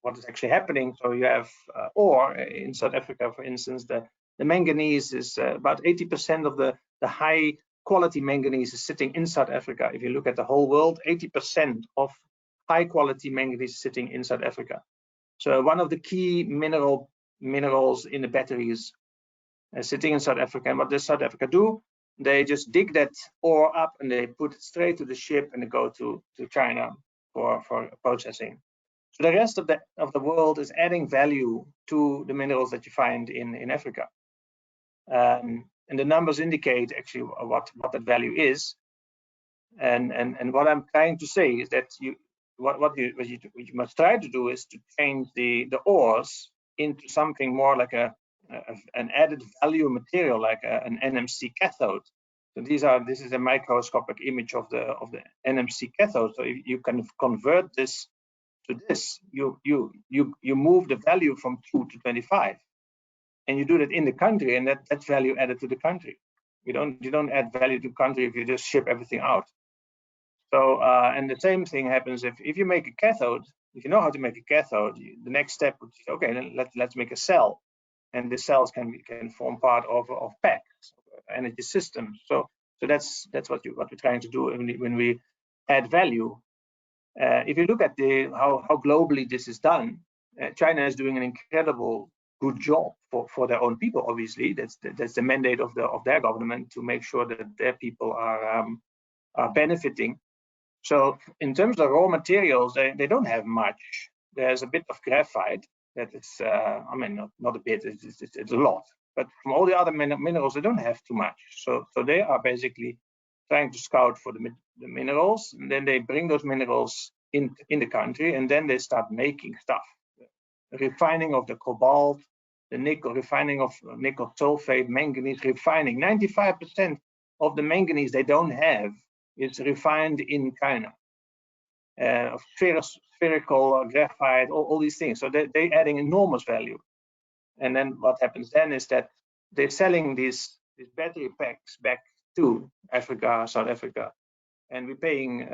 what is actually happening. So you have ore in South Africa, for instance. The manganese is about 80% of the high quality manganese is sitting in South Africa. If you look at the whole world, 80% of high quality manganese is sitting in South Africa. So one of the key minerals in the batteries sitting in South Africa. And what does South Africa do? They just dig that ore up and they put it straight to the ship and they go to China for processing. So the rest of the world is adding value to the minerals that you find in Africa. And the numbers indicate actually what that value is. And what I'm trying to say is that what you must try to do is to change the ores into something more like an added value material, like an NMC cathode. So this is a microscopic image of the NMC cathode. So if you can convert this to this, you move the value from 2 to 25, and you do that in the country, and that's value added to the country. You don't add value to the country if you just ship everything out. So and the same thing happens if you make a cathode. If you know how to make a cathode, the next step would be, okay, then let's make a cell, and the cells can form part of packs, energy systems. So that's what we're trying to do when we add value. If you look at how globally this is done, China is doing an incredible good job for their own people. Obviously, that's the mandate of their government, to make sure that their people are benefiting. So in terms of raw materials, they don't have much. There's a bit of graphite that is, I mean, not a bit, it's a lot. But from all the other minerals, they don't have too much. So they are basically trying to scout for the minerals, and then they bring those minerals in the country, and then they start making stuff. Refining of the cobalt, the nickel, refining of nickel sulfate, manganese, refining. 95% of the manganese they don't have is refined in China. Spherical graphite, all these things. So they're adding enormous value. And then what happens then is that they're selling these battery packs back to Africa, South Africa, and we're paying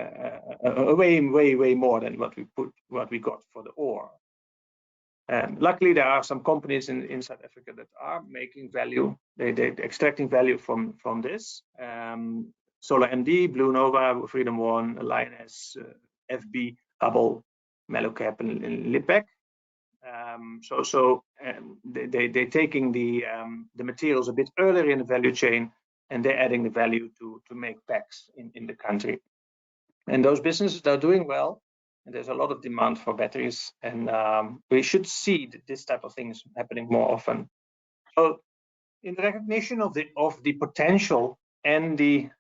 way more than what we got for the ore. Luckily, there are some companies in South Africa that are making value. They're extracting value from this. Solar MD, Blue Nova, Freedom One, Alliance, FB, Hubble, Mellowcap and Lipec. They're taking the materials a bit earlier in the value chain, and they're adding the value to make packs in the country. And those businesses are doing well, and there's a lot of demand for batteries, and we should see this type of things happening more often. So, in recognition of the potential and the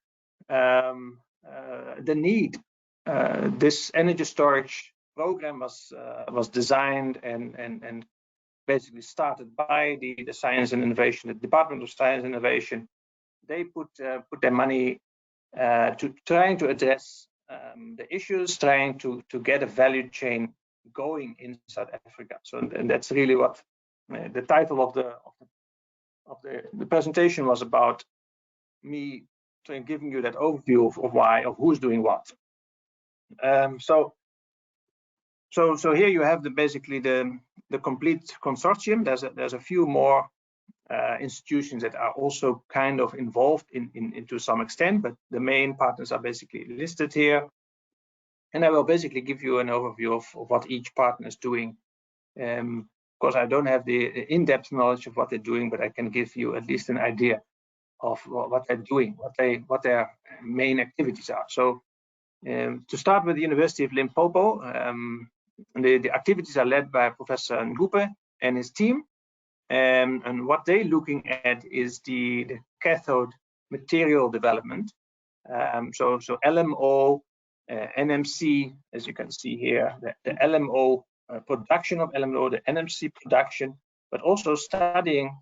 need, this energy storage program was designed and basically started by the Science and Innovation, the Department of Science and Innovation. They put their money to trying to address the issues, trying to get a value chain going in South Africa. So, and that's really what the title of the presentation was about. Me giving you that overview of who's doing what. So here you have basically the complete consortium. There's a few more institutions that are also kind of involved to some extent, but the main partners are basically listed here. And I will basically give you an overview of what each partner is doing. Of course, I don't have the in-depth knowledge of what they're doing, but I can give you at least an idea of what they're doing, what their main activities are. So to start with the University of Limpopo, the activities are led by Professor Ngupe and his team. And what they're looking at is the cathode material development. So LMO, NMC, as you can see here, the LMO production of LMO, the NMC production, but also studying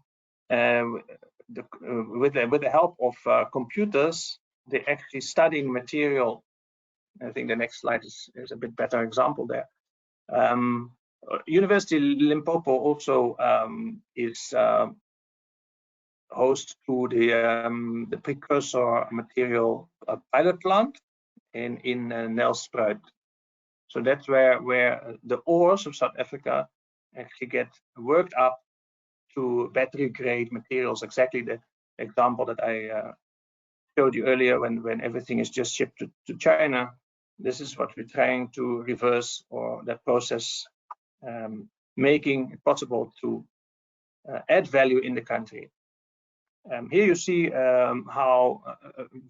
with the help of computers, they're actually studying material. I think the next slide is a bit better example there. University Limpopo also is host to the precursor material pilot plant in Nelspruit. So that's where the ores of South Africa actually get worked up to battery grade materials, exactly the example that I showed you earlier when everything is just shipped to China. This is what we're trying to reverse, or that process, making it possible to add value in the country. Here you see how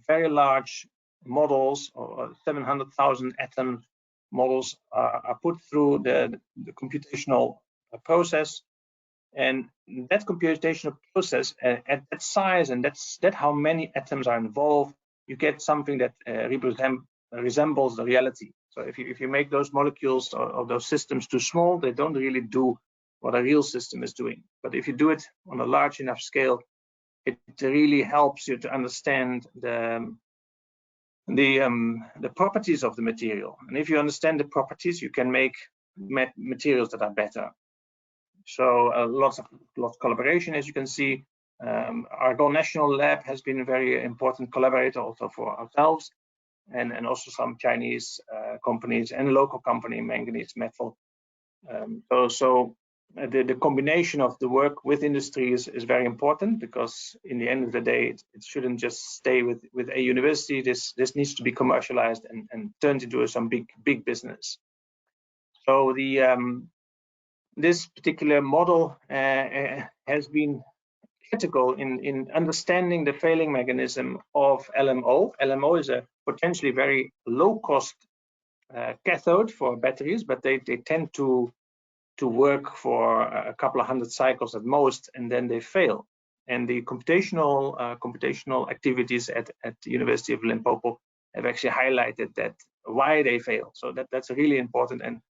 very large models, or 700,000 atom models, are put through the computational process. And that computational process at that size, and that's how many atoms are involved, you get something that resembles the reality. So if you make those molecules or those systems too small, they don't really do what a real system is doing. But if you do it on a large enough scale, it really helps you to understand the properties of the material. And if you understand the properties, you can make materials that are better. So lots of collaboration, as you can see. Argonne National Lab has been a very important collaborator also for ourselves, and also some Chinese companies and local company, Manganese Metal. So the combination of the work with industry is very important, because in the end of the day, it shouldn't just stay with a university. This needs to be commercialized and turned into some big business. So this particular model has been critical in understanding the failing mechanism of LMO. LMO is a potentially very low-cost cathode for batteries, but they tend to work for a couple of hundred cycles at most, and then they fail. And the computational activities at the University of Limpopo have actually highlighted that why they fail. So that's really important, and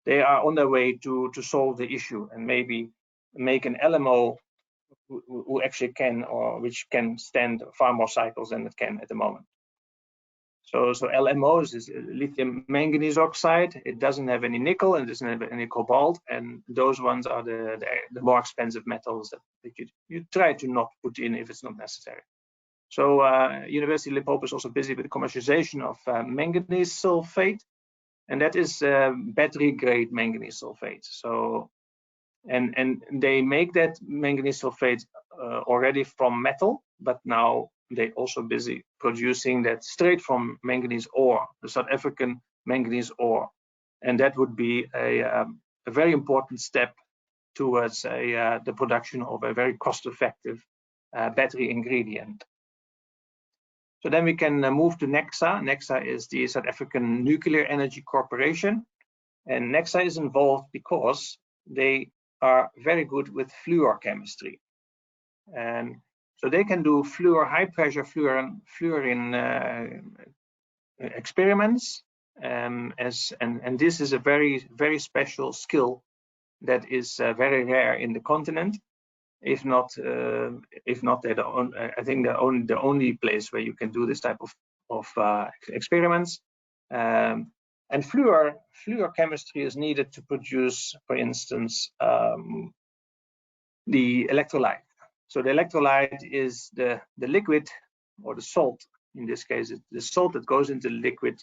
they are on their way to solve the issue and maybe make an LMO who actually can, or which can stand far more cycles than it can at the moment. So LMOs is lithium manganese oxide. It doesn't have any nickel and it doesn't have any cobalt, and those ones are the more expensive metals that you try to not put in if it's not necessary. So University of Limpopo is also busy with the commercialization of manganese sulfate, and that is battery grade manganese sulfate. So and they make that manganese sulfate already from metal, but now they're also busy producing that straight from manganese ore, the South African manganese ore. and that would be a very important step towards the production of a very cost-effective battery ingredient. So then we can move to NEXA. NEXA is the South African Nuclear Energy Corporation, and NEXA is involved because they are very good with fluor chemistry, and so they can do high-pressure fluorine experiments, and this is a very special skill that is very rare in the continent. If not I think the only place where you can do this type of experiments. And fluor chemistry is needed to produce, for instance, the electrolyte. So the electrolyte is the liquid, or the salt. In this case, it's the salt that goes into the liquid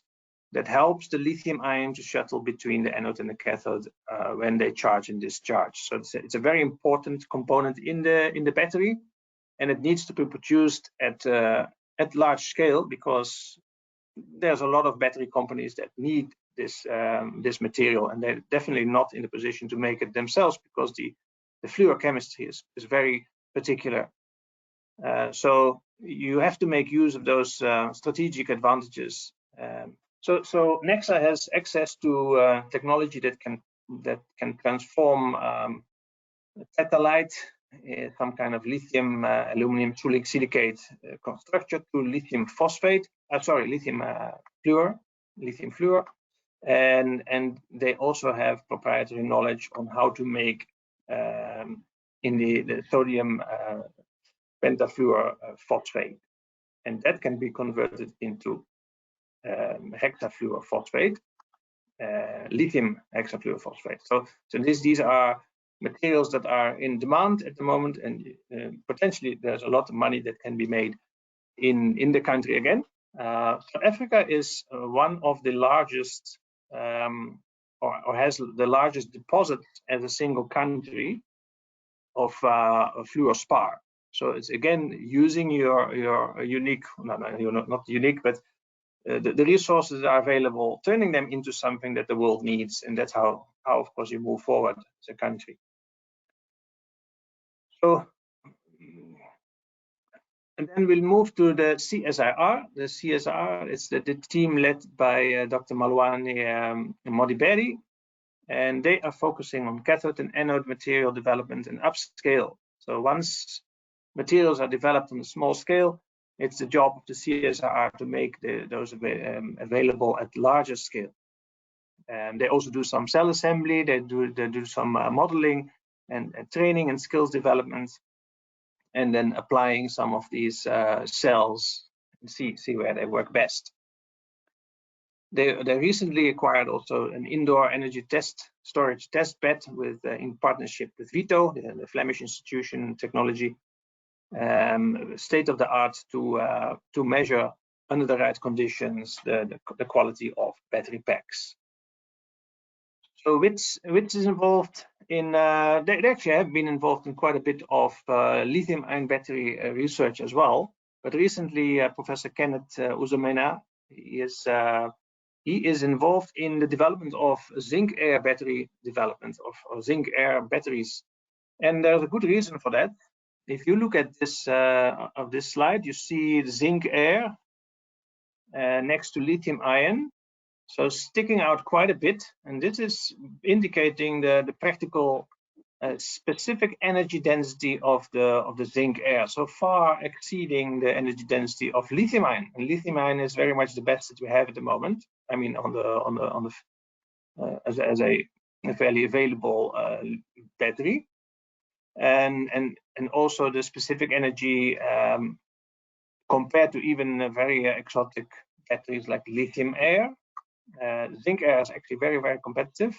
that helps the lithium ion to shuttle between the anode and the cathode when they charge and discharge. So it's a very important component in the battery, and it needs to be produced at large scale, because there's a lot of battery companies that need this material, and they're definitely not in a position to make it themselves, because the fluor chemistry is very particular. So you have to make use of those strategic advantages. So NEXA has access to technology that can transform tetalite, some kind of lithium aluminum silicate structure, to lithium phosphate. Lithium fluor, and they also have proprietary knowledge on how to make in the sodium pentafluor phosphate, and that can be converted into hexafluor phosphate, lithium hexafluor phosphate. So these are materials that are in demand at the moment, and potentially there's a lot of money that can be made in the country again. South Africa is one of the largest, or has the largest deposit as a single country of fluorspar. So it's again using your unique, not unique, but the resources that are available, turning them into something that the world needs, and that's how of course you move forward as a country. So, and then we'll move to the CSIR. The CSIR is the team led by Dr. Malwane Modiberi, and they are focusing on cathode and anode material development and upscale. So once materials are developed on a small scale, it's the job of the CSIR to make those available at larger scale. And they also do some cell assembly. They do some modeling and training and skills development, and then applying some of these cells and see where they work best. They recently acquired also an indoor energy storage test bed with in partnership with VITO, the Flemish institution technology, state of the art to measure under the right conditions the quality of battery packs. So which is involved in, they actually have been involved in quite a bit of lithium-ion battery research as well. But recently, Professor Kenneth Uzomena, he is involved in the development of zinc-air battery development, of zinc-air batteries. And there's a good reason for that. If you look at this of this slide, you see the zinc-air next to lithium-ion. So sticking out quite a bit, and this is indicating the practical specific energy density of the zinc air, so far exceeding the energy density of lithium ion. And lithium ion is very much the best that we have at the moment. I mean, as a fairly available battery, and also the specific energy compared to even very exotic batteries like lithium air. Zinc air is actually very, very competitive,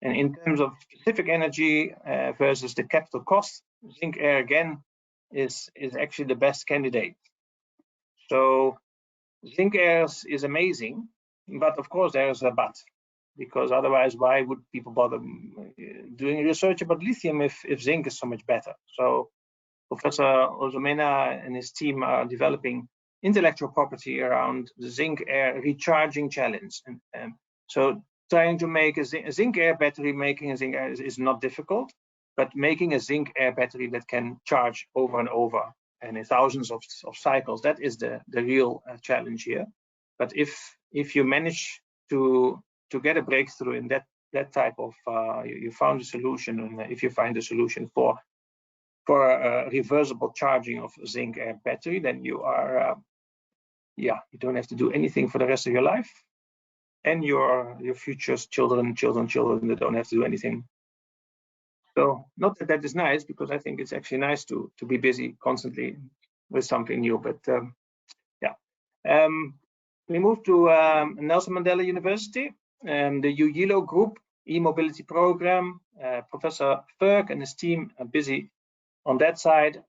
and in terms of specific energy versus the capital cost, zinc air again is actually the best candidate. So zinc air is amazing, but of course there's a but, because otherwise why would people bother doing research about lithium if zinc is so much better? So Professor Uzomena and his team are developing intellectual property around the zinc air recharging challenge. And so trying to make a zinc air battery, making a zinc air is not difficult, but making a zinc air battery that can charge over and over and in thousands of cycles, that is the real challenge here. But if you manage to get a breakthrough in that type of, you found a solution, and if you find a solution for reversible charging of zinc air battery, then you are, you don't have to do anything for the rest of your life, and your future children, they don't have to do anything. So not that that is nice, because I think it's actually nice to be busy constantly with something new. But we move to Nelson Mandela University, the UYILO group e-mobility program. Professor Ferg and his team are busy on that side.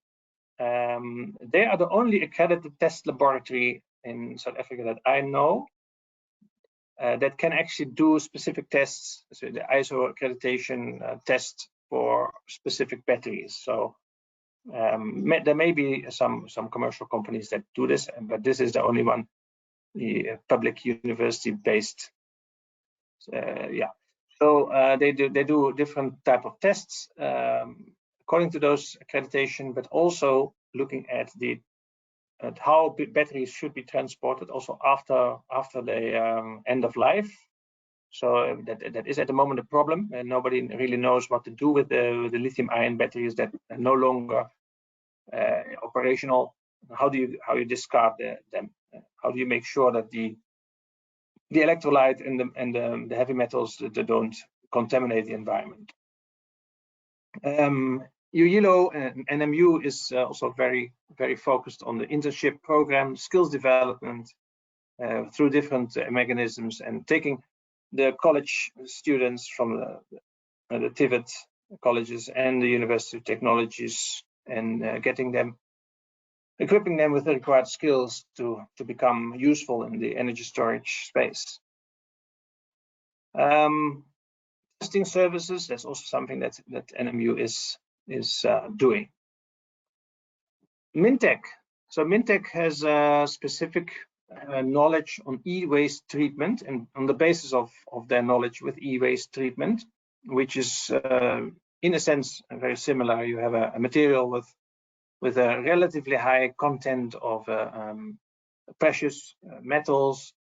They are the only accredited test laboratory in South Africa that I know that can actually do specific tests, so the ISO accreditation test for specific batteries. So there may be some commercial companies that do this, but this is the only one, the public university-based. So they do different type of tests according to those accreditation, but also looking at how batteries should be transported also after the end of life. So that is at the moment a problem, and nobody really knows what to do with the lithium-ion batteries that are no longer operational. How do you discard them? How do you make sure that the electrolyte and the heavy metals that don't contaminate the environment? UYILO and NMU is also very focused on the internship program, skills development through different mechanisms, and taking the college students from the TVET colleges and the University of Technologies, and equipping them with the required skills to become useful in the energy storage space. Testing services, that's also something that NMU is doing. Mintec. So Mintec has specific knowledge on e-waste treatment, and on the basis of their knowledge with e-waste treatment, which is in a sense very similar. You have a material with a relatively high content of precious metals.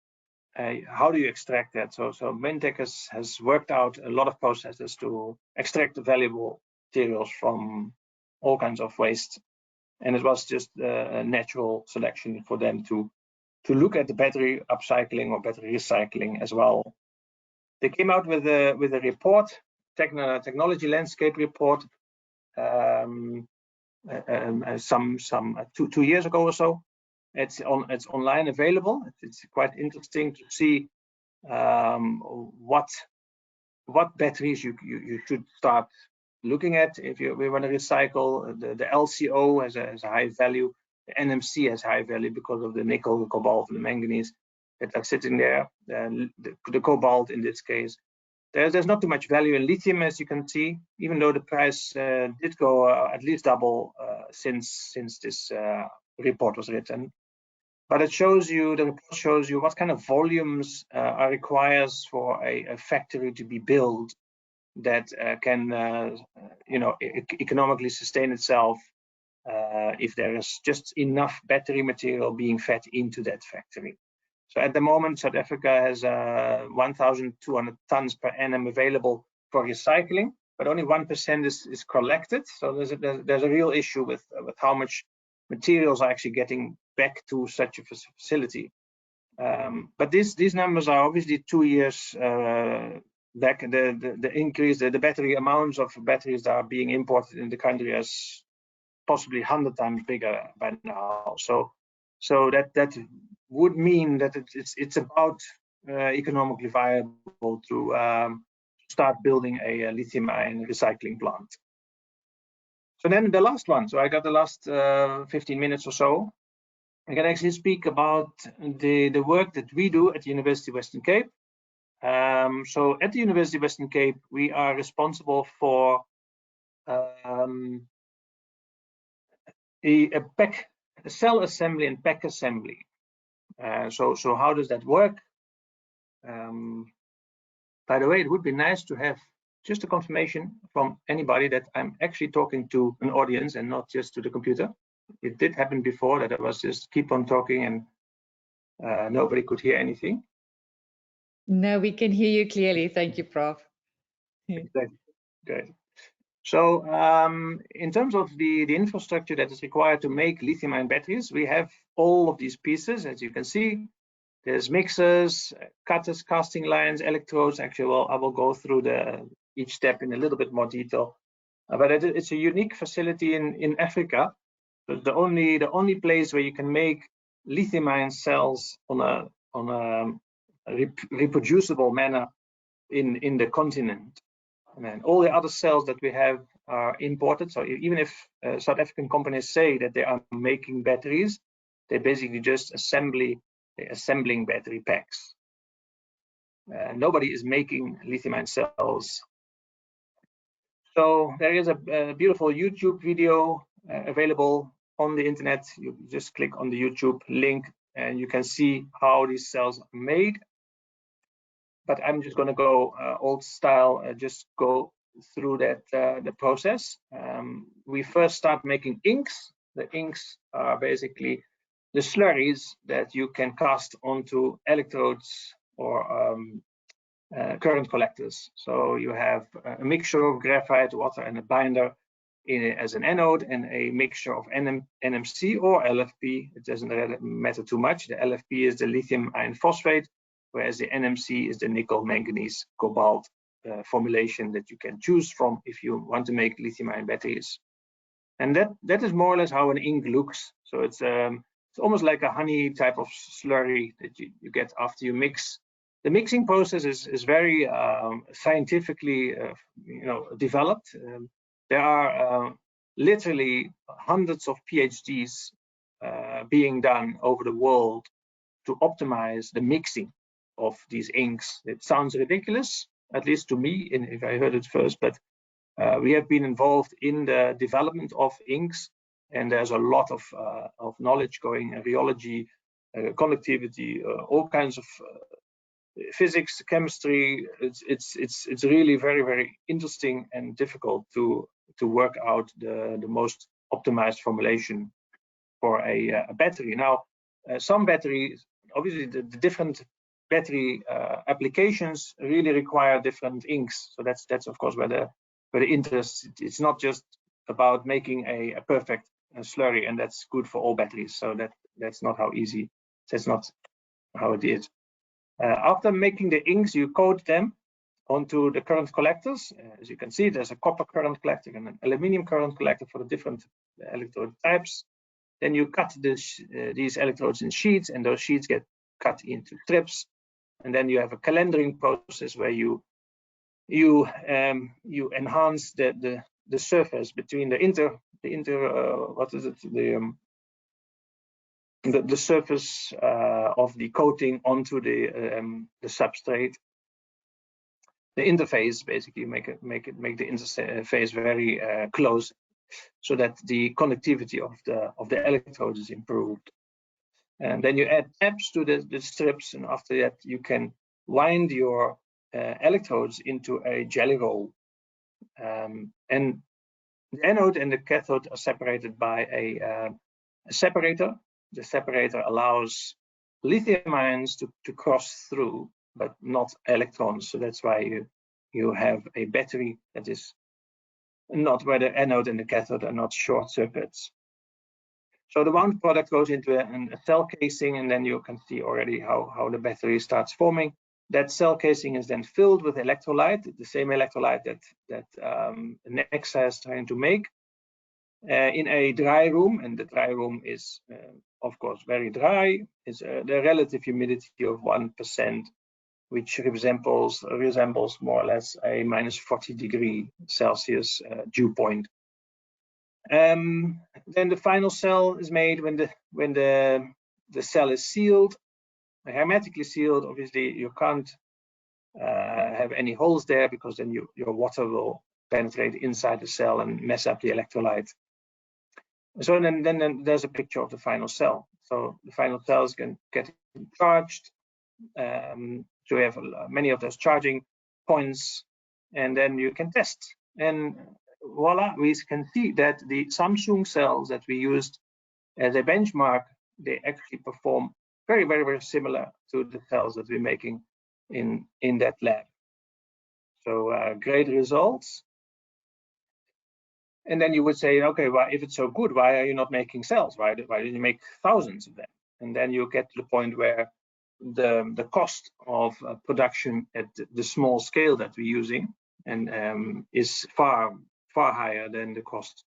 How do you extract that? So Mintec has worked out a lot of processes to extract the valuable materials from all kinds of waste, and it was just a natural selection for them to look at the battery upcycling or battery recycling as well. They came out with a report, technology landscape report, some 2 years ago or so. It's online available. It's quite interesting to see what batteries you should start looking at if we want to recycle. The LCO has a high value. The NMC has high value because of the nickel, the cobalt, and the manganese that are sitting there. The cobalt in this case. There's not too much value in lithium, as you can see, even though the price did go at least double since this report was written. But the report shows you what kind of volumes are required for a factory to be built that can, economically sustain itself if there is just enough battery material being fed into that factory. So at the moment, South Africa has 1,200 tons per annum available for recycling, but only 1% is collected. So there's a real issue with how much materials are actually getting back to such a facility. But these numbers are obviously 2 years back. The increase, the battery amounts of batteries that are being imported in the country is possibly 100 times bigger by now. So that would mean that it's about economically viable to start building a lithium-ion recycling plant. So then the last one. So I got the last 15 minutes or so. I can actually speak about the work that we do at the University of Western Cape. So at the University of Western Cape, we are responsible for a cell assembly and pack assembly. So how does that work? By the way, it would be nice to have just a confirmation from anybody that I'm actually talking to an audience and not just to the computer. It did happen before that I was just keep on talking and nobody could hear anything. No, we can hear you clearly. Thank you, Prof. Great. So in terms of the infrastructure that is required to make lithium-ion batteries, we have all of these pieces, as you can see. There's mixers, cutters, casting lines, electrodes. Actually, I will go through each step in a little bit more detail. But it's a unique facility in Africa. The only place where you can make lithium-ion cells on a reproducible manner in the continent. And then all the other cells that we have are imported. So even if South African companies say that they are making batteries, they basically just assembling battery packs. Nobody is making lithium-ion cells. So there is a beautiful YouTube video available on the internet. You just click on the YouTube link and you can see how these cells are made. But I'm just going to go old style, just go through that the process. We first start making inks. The inks are basically the slurries that you can cast onto electrodes or current collectors. So you have a mixture of graphite, water, and a binder as an anode, and a mixture of NMC or LFP. It doesn't really matter too much. The LFP is the lithium iron phosphate, whereas the NMC is the nickel manganese cobalt formulation that you can choose from if you want to make lithium-ion batteries. And that is more or less how an ink looks. So it's almost like a honey type of slurry that you get after you mix. The mixing process is very scientifically developed. There are literally hundreds of PhDs being done over the world to optimize the mixing of these inks. It sounds ridiculous, at least to me, if I heard it first, but we have been involved in the development of inks, and there's a lot of knowledge going, rheology, conductivity, all kinds of physics, chemistry. It's really very, very interesting and difficult to work out the most optimized formulation for a battery. Now, some batteries, obviously the different battery applications really require different inks. So that's of course where the interest. It's not just about making a perfect slurry and that's good for all batteries. So that's not how easy. That's not how it is. After making the inks, you coat them onto the current collectors. As you can see, there's a copper current collector and an aluminum current collector for the different electrode types. Then you cut these electrodes in sheets, and those sheets get cut into strips. And then you have a calendering process where you enhance the surface between the surface of the coating onto the substrate. The interface, basically make the interface very close, so that the conductivity of the electrode is improved. And then you add tabs to the strips, and after that you can wind your electrodes into a jelly roll. And the anode and the cathode are separated by a separator. The separator allows lithium ions to cross through, but not electrons. So that's why you have a battery that is not where the anode and the cathode are not short circuits. So the wound product goes into a cell casing, and then you can see already how the battery starts forming. That cell casing is then filled with electrolyte, the same electrolyte that Nexa is trying to make, in a dry room. And the dry room is, of course, very dry. It's the relative humidity of 1%, which resembles more or less a -40°C dew point. Then the final cell is made when the cell is sealed, hermetically sealed. Obviously, you can't have any holes there, because then your water will penetrate inside the cell and mess up the electrolyte. So then there's a picture of the final cell. So the final cells can get charged. So we have many of those charging points, and then you can test. And voila, we can see that the Samsung cells that we used as a benchmark, they actually perform very, very, very similar to the cells that we're making in that lab. So great results. And then you would say, okay, well, if it's so good, why are you not making cells? Why did you make thousands of them? And then you get to the point where the cost of production at the small scale that we're using and is far higher than the cost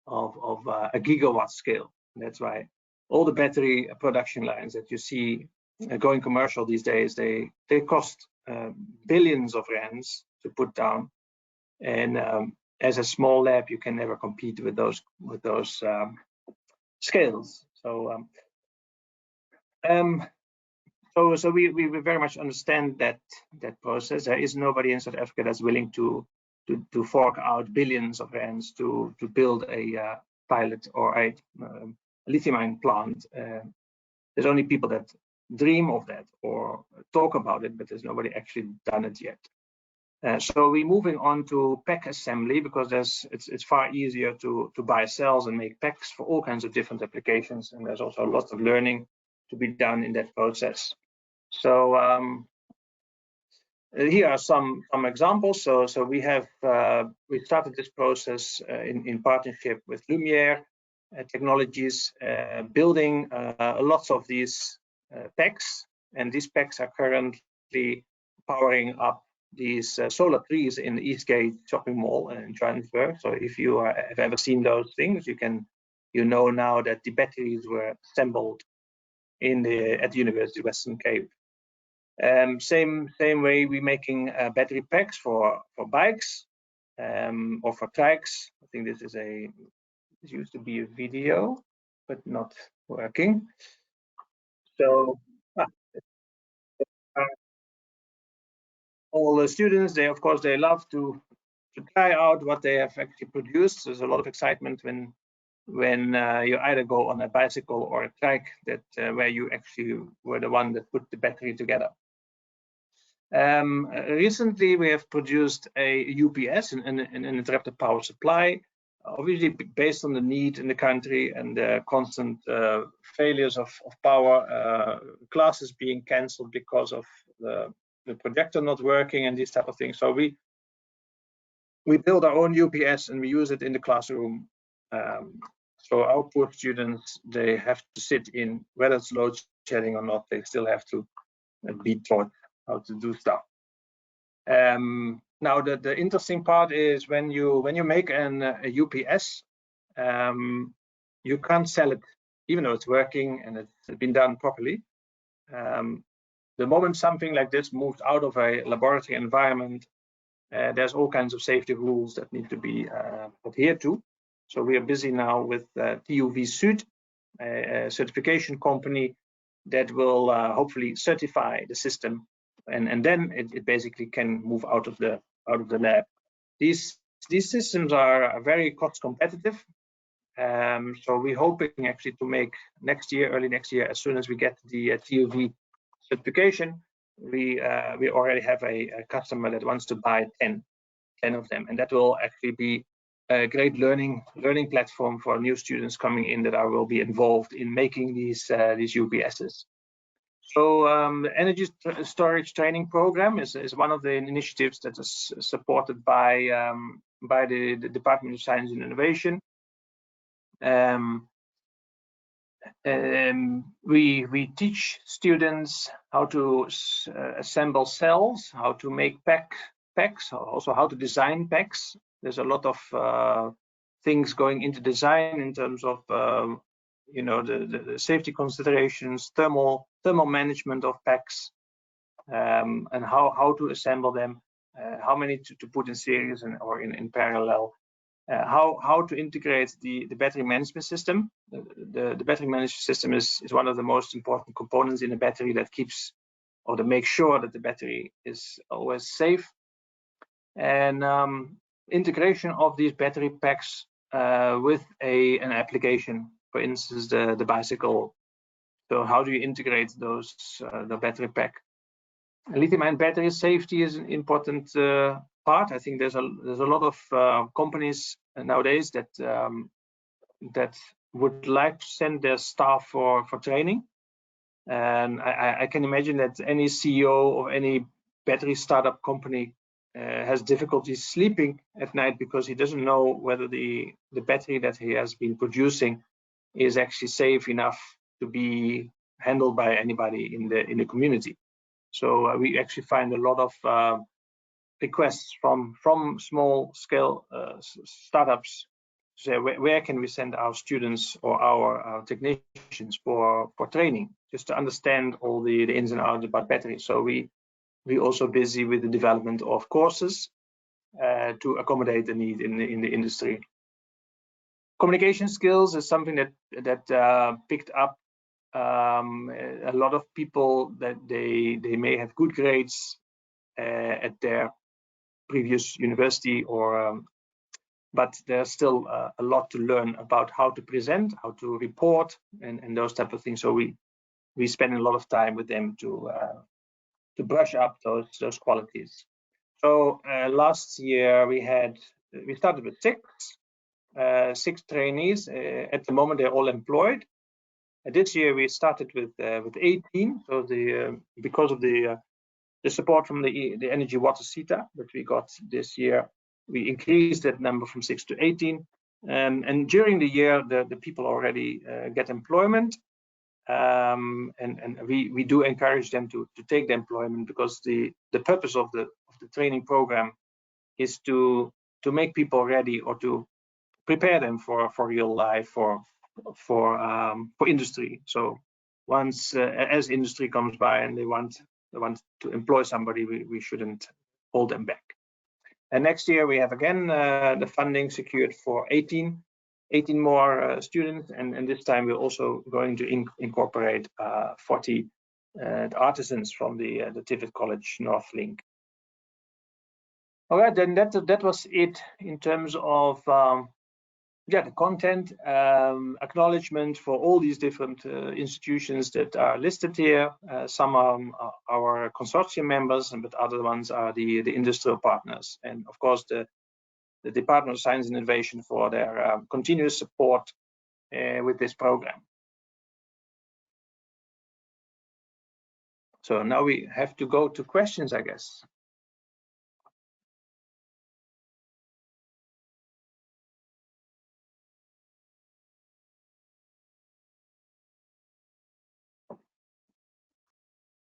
of a gigawatt scale. And that's why all the battery production lines that you see going commercial these days, they cost billions of rands to put down, and as a small lab you can never compete with those scales. So we very much understand that process. There is nobody in South Africa that's willing to fork out billions of rands to build a pilot or a lithium-ion plant. There's only people that dream of that or talk about it, but there's nobody actually done it yet. So we're moving on to pack assembly, because it's far easier to buy cells and make packs for all kinds of different applications, and there's also lots of learning to be done in that process. So here are some examples. So we started this process in partnership with Lumiere Technologies, building lots of these packs, and these packs are currently powering up these solar trees in the Eastgate shopping mall in Johannesburg. So if you have ever seen those things, you know now that the batteries were assembled at the University of Western Cape. Same way we're making battery packs for bikes or for trikes. I think this used to be a video, but not working. So all the students, they love to try out what they have actually produced. There's a lot of excitement when you either go on a bicycle or a trike where you actually were the one that put the battery together. Recently, we have produced a UPS, an uninterrupted power supply, obviously based on the need in the country and the constant failures of power, classes being cancelled because of the projector not working and these type of things. So we build our own UPS and we use it in the classroom. So our poor students, they have to sit in, whether it's load shedding or not, they still have to be taught how to do stuff. Now the interesting part is when you make a UPS, you can't sell it even though it's working and it's been done properly. The moment something like this moves out of a laboratory environment, there's all kinds of safety rules that need to be adhered to. So we are busy now with TUV Sud, a certification company that will hopefully certify the system, and then it basically can move out of the lab. These systems are very cost competitive, so we're hoping actually to make early next year, as soon as we get the TUV certification, we already have a customer that wants to buy 10 of them, and that will actually be a great learning platform for new students coming in that will be involved in making these UPSs. So the energy storage training program is one of the initiatives that is supported by the Department of Science and Innovation. We teach students how to assemble cells, how to make packs, also how to design packs. There's a lot of things going into design in terms of the safety considerations, thermal management of packs, and how to assemble them, how many to put in series or in parallel. How to integrate the battery management system. The battery management system is one of the most important components in a battery that keeps or to make sure that the battery is always safe. And integration of these battery packs with an application, for instance, the bicycle. So how do you integrate the battery pack Lithium-ion battery safety is an important part. I think there's a lot of companies nowadays that that would like to send their staff for training, and I can imagine that any CEO of any battery startup company has difficulty sleeping at night because he doesn't know whether the battery that he has been producing is actually safe enough to be handled by anybody in the community. So we actually find a lot of requests from small scale startups to say where can we send our students or our technicians for training, just to understand all the ins and outs about batteries. So we also busy with the development of courses to accommodate the need in the industry. Communication skills is something that picked up. A lot of people that they may have good grades at their previous university, or but there's still a lot to learn about how to present, how to report, and those type of things. So we spend a lot of time with them to brush up those qualities. So last year we started with six trainees. At the moment they're all employed. This year we started with 18. So because of the support from the Energy Water CETA that we got this year, we increased that number from 6 to 18. And during the year, the people already get employment, and we do encourage them to take the employment, because the purpose of the training program is to make people ready, or to prepare them for real life, for industry. So once as industry comes by and they want to employ somebody, we shouldn't hold them back. And next year we have again the funding secured for 18 more students, and this time we're also going to incorporate 40 artisans from the Tivet College North Link. All right, then that was it in terms of the content. Acknowledgement for all these different institutions that are listed here. Some are our consortium members, but other ones are the industrial partners, and of course the Department of Science and Innovation for their continuous support with this program. So now we have to go to questions, I guess.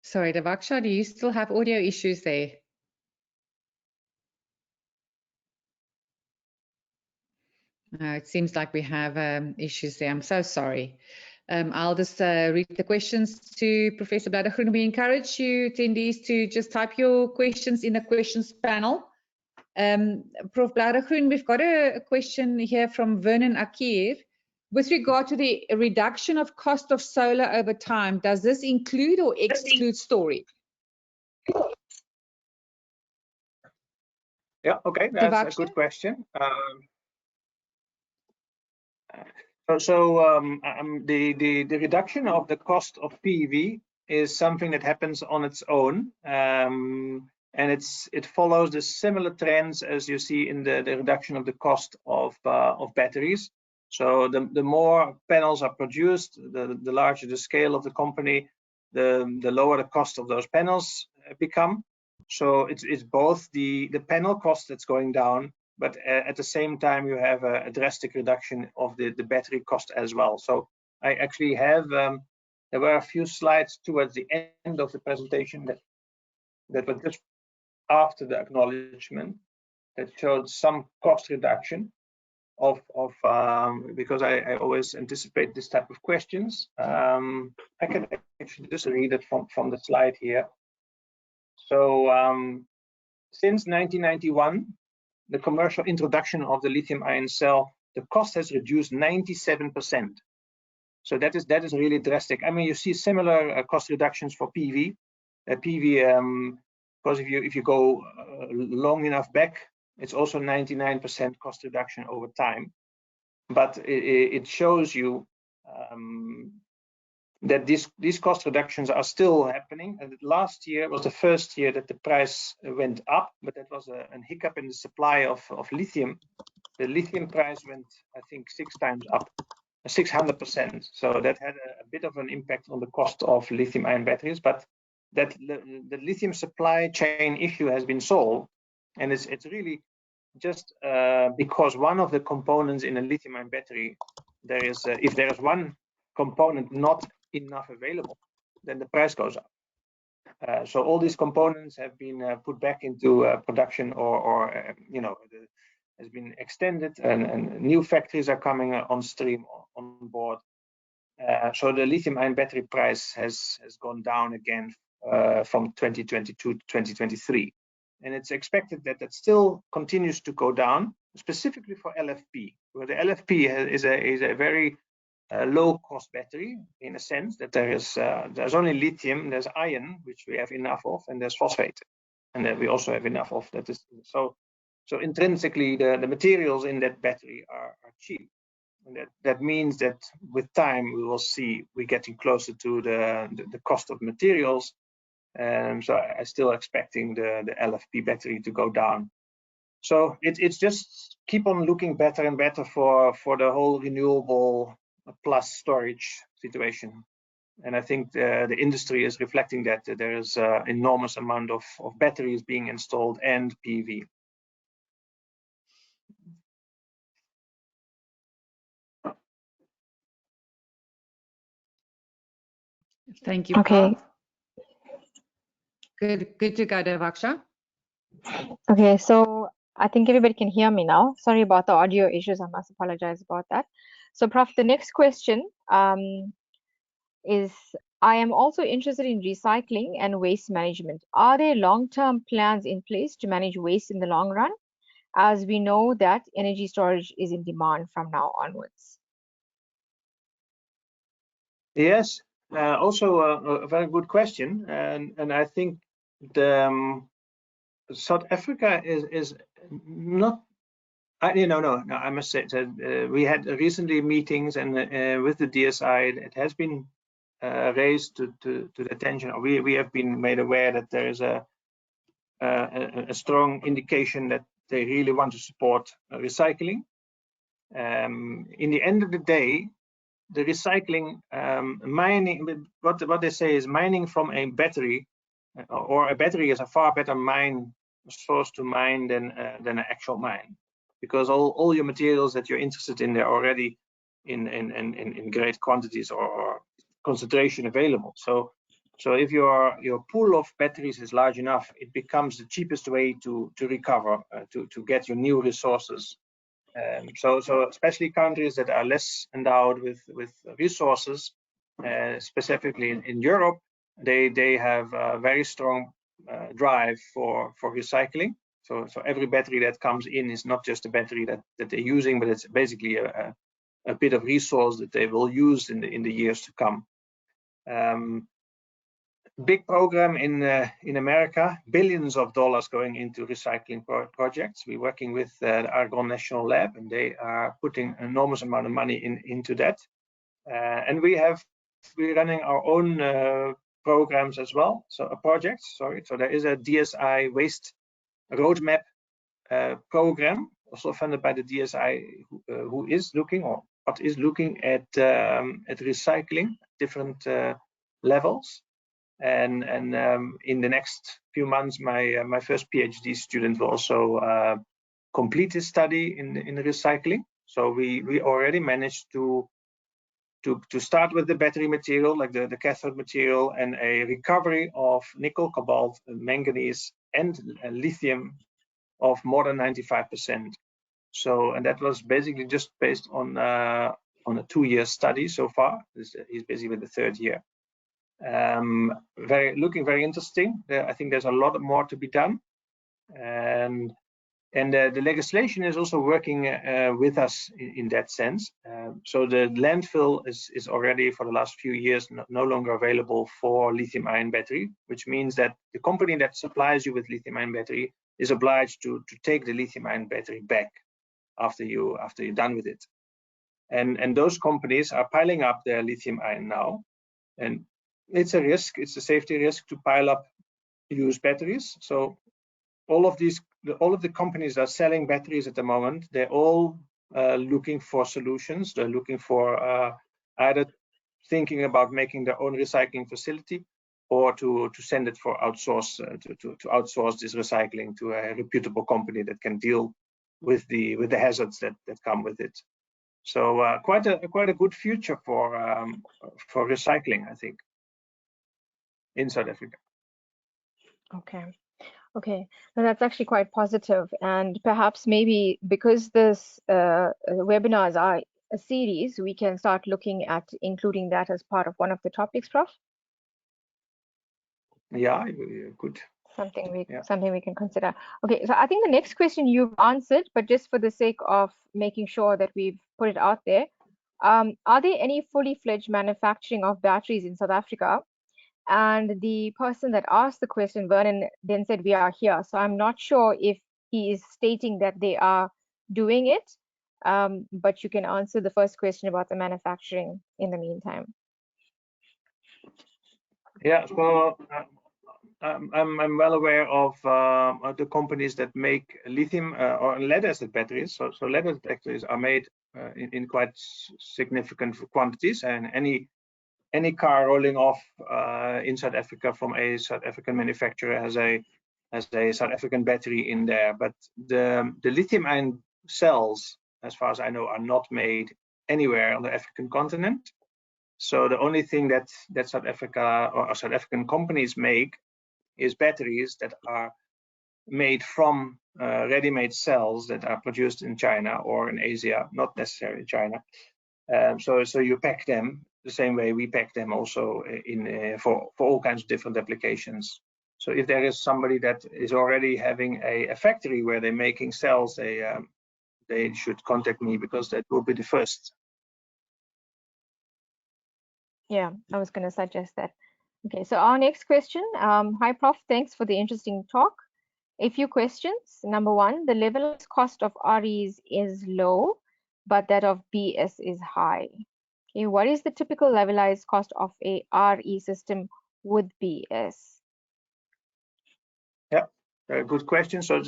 Sorry, Davaksha, do you still have audio issues there? No, it seems like we have issues there. I'm so sorry. I'll just read the questions to Professor Bladdergroen. We encourage you attendees to just type your questions in the questions panel. Prof. Bladdergroen, we've got a question here from Vernon Akir. With regard to the reduction of cost of solar over time, does this include or exclude storage? Yeah, okay, that's a good question. The reduction of the cost of PV is something that happens on its own, and it follows the similar trends as you see in the reduction of the cost of batteries. So the more panels are produced, the larger the scale of the company, the lower the cost of those panels become. So it's both the panel cost that's going down, but at the same time you have a drastic reduction of the battery cost as well. So I actually have there were a few slides towards the end of the presentation that were just after the acknowledgement that showed some cost reduction of because I always anticipate this type of questions. I can actually just read it from the slide here. So since 1991, the commercial introduction of the lithium-ion cell, the cost has reduced 97%. So that is really drastic. I mean, you see similar cost reductions for PV. Because if you go long enough back, it's also 99% cost reduction over time. But it shows you that these cost reductions are still happening. And last year was the first year that the price went up, but that was a hiccup in the supply of lithium. The lithium price went, I think, 6 times up, 600%. So that had a bit of an impact on the cost of lithium-ion batteries. But that the lithium supply chain issue has been solved, and it's really just because one of the components in a lithium-ion battery, if there is one component not enough available, then the price goes up. So all these components have been put back into production, or has been extended, and new factories are coming on stream on board. So the lithium-ion battery price has gone down again from 2022 to 2023, and it's expected that still continues to go down, specifically for LFP, where the LFP is a very low-cost battery, in a sense that there's only lithium, there's iron, which we have enough of, and there's phosphate, and that we also have enough of. That is so intrinsically the materials in that battery are cheap, and that means that with time we're getting closer to the cost of materials. So I'm still expecting the LFP battery to go down. So it's just keep on looking better and better for the whole renewable plus storage situation. And I think the industry is reflecting that there is an enormous amount of batteries being installed and PV. Thank you. Okay. Good to go there, Vaksha. Okay, so I think everybody can hear me now. Sorry about the audio issues. I must apologize about that. So, Prof, the next question is, I am also interested in recycling and waste management. Are there long-term plans in place to manage waste in the long run, as we know that energy storage is in demand from now onwards? Yes, also a very good question, and I think the South Africa is not. No, I must say that we had recently meetings, and with the DSI, it has been raised to the attention. We have been made aware that there is a strong indication that they really want to support recycling. In the end of the day, the recycling mining, what they say is mining from a battery, or a battery is a far better source to mine than an actual mine, because all your materials that you're interested in, they're already in great quantities or concentration available. So if your pool of batteries is large enough, it becomes the cheapest way to recover, to get your new resources. So especially countries that are less endowed with resources, specifically in Europe, they have a very strong drive for recycling. So every battery that comes in is not just a battery that they're using, but it's basically a bit of resource that they will use in the years to come. Big program in America, billions of dollars going into recycling projects. We're working with the Argonne National Lab, and they are putting an enormous amount of money into that. And we're running our own programs as well. So projects. So there is a DSI waste roadmap program, also funded by the DSI, who is looking at recycling different levels. And in the next few months, my first PhD student will also complete his study in recycling. So we already managed to start with the battery material, like the cathode material, and a recovery of nickel, cobalt, manganese, and lithium of more than 95%. So, and that was basically just based on a 2-year study so far. He's busy with the 3rd year. Looking very interesting. I think there's a lot more to be done, and the legislation is also working with us in that sense. So the landfill is already, for the last few years, no longer available for lithium-ion battery, which means that the company that supplies you with lithium-ion battery is obliged to take the lithium-ion battery back after you're done with it. And those companies are piling up their lithium-ion now. And it's a risk, it's a safety risk to pile up used batteries. So all of the companies that are selling batteries at the moment, they're all looking for solutions. They're looking for either thinking about making their own recycling facility, or to send it for outsource to outsource this recycling to a reputable company that can deal with the hazards that come with it. So quite a good future for recycling, I think, in South Africa. Okay, now that's actually quite positive, and perhaps maybe because this webinars are a series, we can start looking at including that as part of one of the topics, Prof. Yeah, good. Something we can consider. Okay, so I think the next question you've answered, but just for the sake of making sure that we've put it out there, are there any fully fledged manufacturing of batteries in South Africa? And the person that asked the question, Vernon, then said we are here. So I'm not sure if he is stating that they are doing it, but you can answer the first question about the manufacturing in the meantime. Yeah, so I'm well aware of the companies that make lithium or lead acid batteries. So lead acid batteries are made in quite significant quantities, and any car rolling off in South Africa from a South African manufacturer has a South African battery in there. But the lithium-ion cells, as far as I know, are not made anywhere on the African continent. So the only thing that South Africa or South African companies make is batteries that are made from ready-made cells that are produced in China or in Asia, not necessarily China. So you pack them the same way we pack them also in for all kinds of different applications. So if there is somebody that is already having a factory where they're making cells, they should contact me, because that will be the first. Yeah, I was going to suggest that. Okay, so our next question. Hi, Prof. Thanks for the interesting talk. A few questions. Number one, the levelized cost of REs is low, but that of BS is high. Okay, what is the typical levelized cost of a RE system with BS? Yeah, good question. So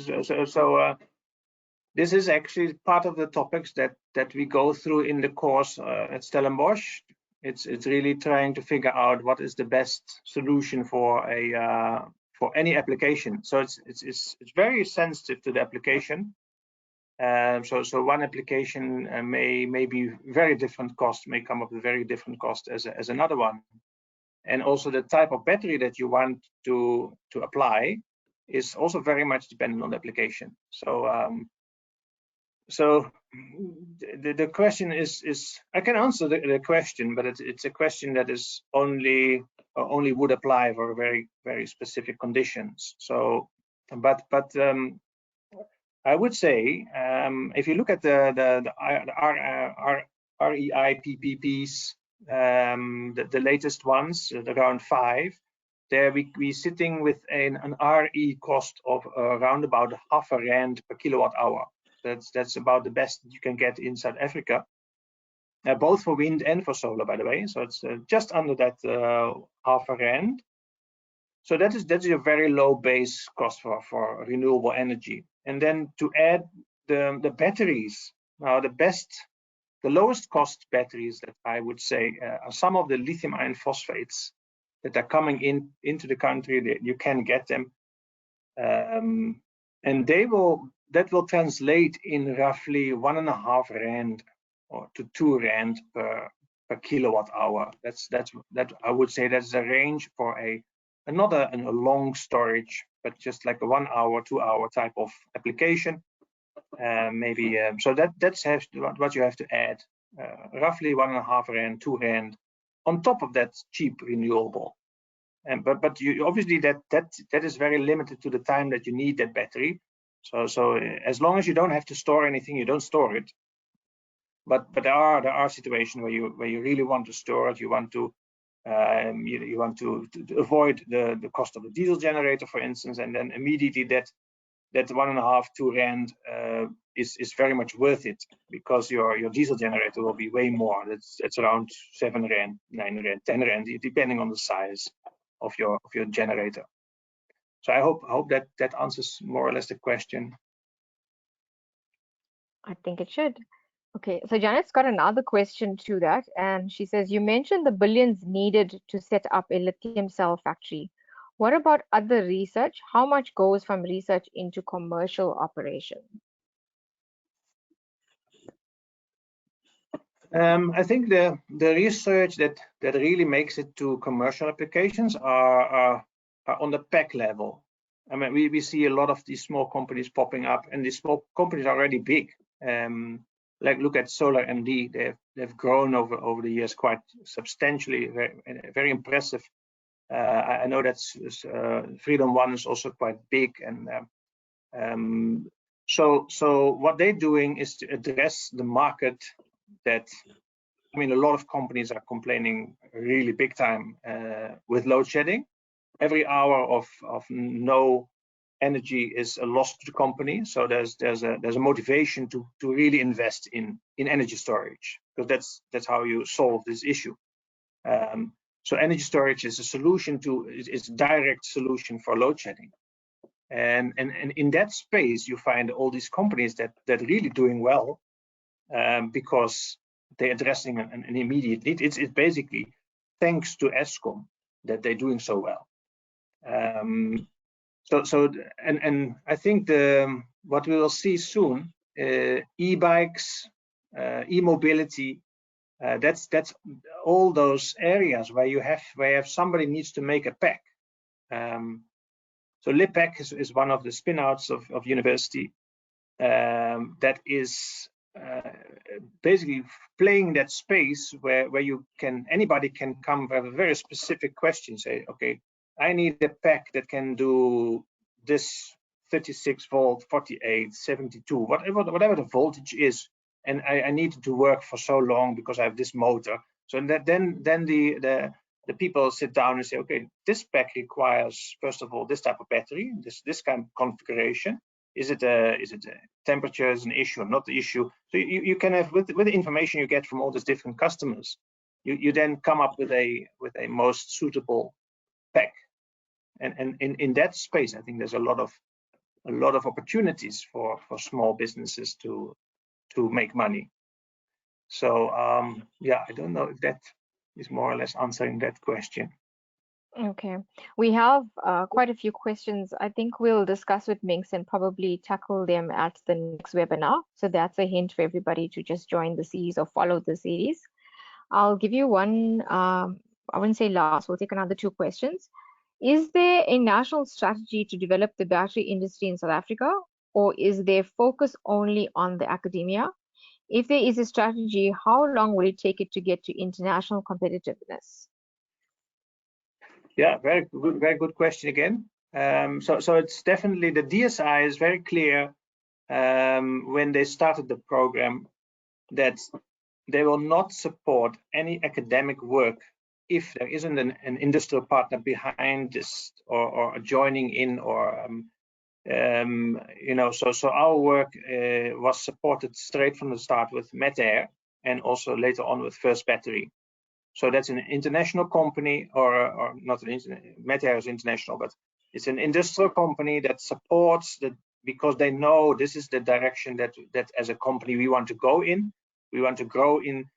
this is actually part of the topics that we go through in the course at Stellenbosch. It's really trying to figure out what is the best solution for any application. So it's very sensitive to the application. So one application may be very different cost, may come up with very different cost as another one. And also the type of battery that you want to apply is also very much dependent on the application. So the question is I can answer the question, but it's a question that is only would apply for very, very specific conditions. So but I would say if you look at the REI PPPs, the latest ones, around 5, there we sitting with an RE cost of around about R0.5 per kilowatt hour. That's about the best you can get in South Africa, both for wind and for solar, by the way. So it's just under that R0.5. So that is a very low base cost for renewable energy. And then to add the batteries, now the lowest cost batteries that I would say are some of the lithium iron phosphates that are coming into the country. That you can get them, and that will translate in roughly R1.5 or to R2 per kilowatt hour. That I would say that's a range for not a long storage, but just like a 1 hour, 2 hour type of application. Maybe so that's what you have to add, roughly R1.5, R2 on top of that cheap renewable. But you obviously that is very limited to the time that you need that battery. So as long as you don't have to store anything, you don't store it. But there are situations where you really want to store it. You want to you want to avoid the cost of a diesel generator, for instance, and then immediately that R1.5, R2 is very much worth it, because your diesel generator will be way more. It's around 7 Rand, 9 Rand, 10 Rand, depending on the size of your generator. So I hope that answers more or less the question. I think it should. Okay, so Janet's got another question to that, and she says, you mentioned the billions needed to set up a lithium cell factory. What about other research? How much goes from research into commercial operation? I think the research that really makes it to commercial applications are on the pack level. I mean, we see a lot of these small companies popping up, and these small companies are already big. Like look at Solar MD, they've grown over the years quite substantially, very impressive. I know that Freedom One is also quite big, and so what they're doing is to address the market that, I mean, a lot of companies are complaining really big time with load shedding. Every hour of no energy is a loss to the company. So there's a motivation to really invest in energy storage, because that's how you solve this issue. So energy storage is a solution it's a direct solution for load shedding. And in that space, you find all these companies that really doing well, because they're addressing an immediate need. It's basically thanks to Eskom that they're doing so well. And I think what we will see soon, e-bikes, e-mobility, that's all those areas where you have somebody needs to make a pack. So Lippack is one of the spin-outs of university that is basically playing that space where anybody can come with a very specific question, say, okay, I need a pack that can do this 36 volt, 48, 72, whatever the voltage is, and I need it to work for so long because I have this motor. So then the people sit down and say, okay, this pack requires, first of all, this type of battery, this kind of configuration. Is it a temperature is an issue or not the issue? So you can have, with the information you get from all these different customers, you then come up with a most suitable pack. And in that space, I think there's a lot of opportunities for small businesses to make money. So yeah, I don't know if that is more or less answering that question. Okay, we have quite a few questions. I think we'll discuss with Minx and probably tackle them at the next webinar. So that's a hint for everybody to just join the series or follow the series. I'll give you one, I wouldn't say last, we'll take another 2 questions. Is there a national strategy to develop the battery industry in South Africa, or is there focus only on the academia? If there is a strategy, how long will it take it to get to international competitiveness? Yeah, very good question again. So it's definitely, the DSI is very clear when they started the program that they will not support any academic work if there isn't an industrial partner behind this or joining in, or you know. So our work was supported straight from the start with Metair, and also later on with First Battery. So that's an international company, or not an Metair is international, but it's an industrial company that supports because they know this is the direction that as a company we want to go in. We want to grow in.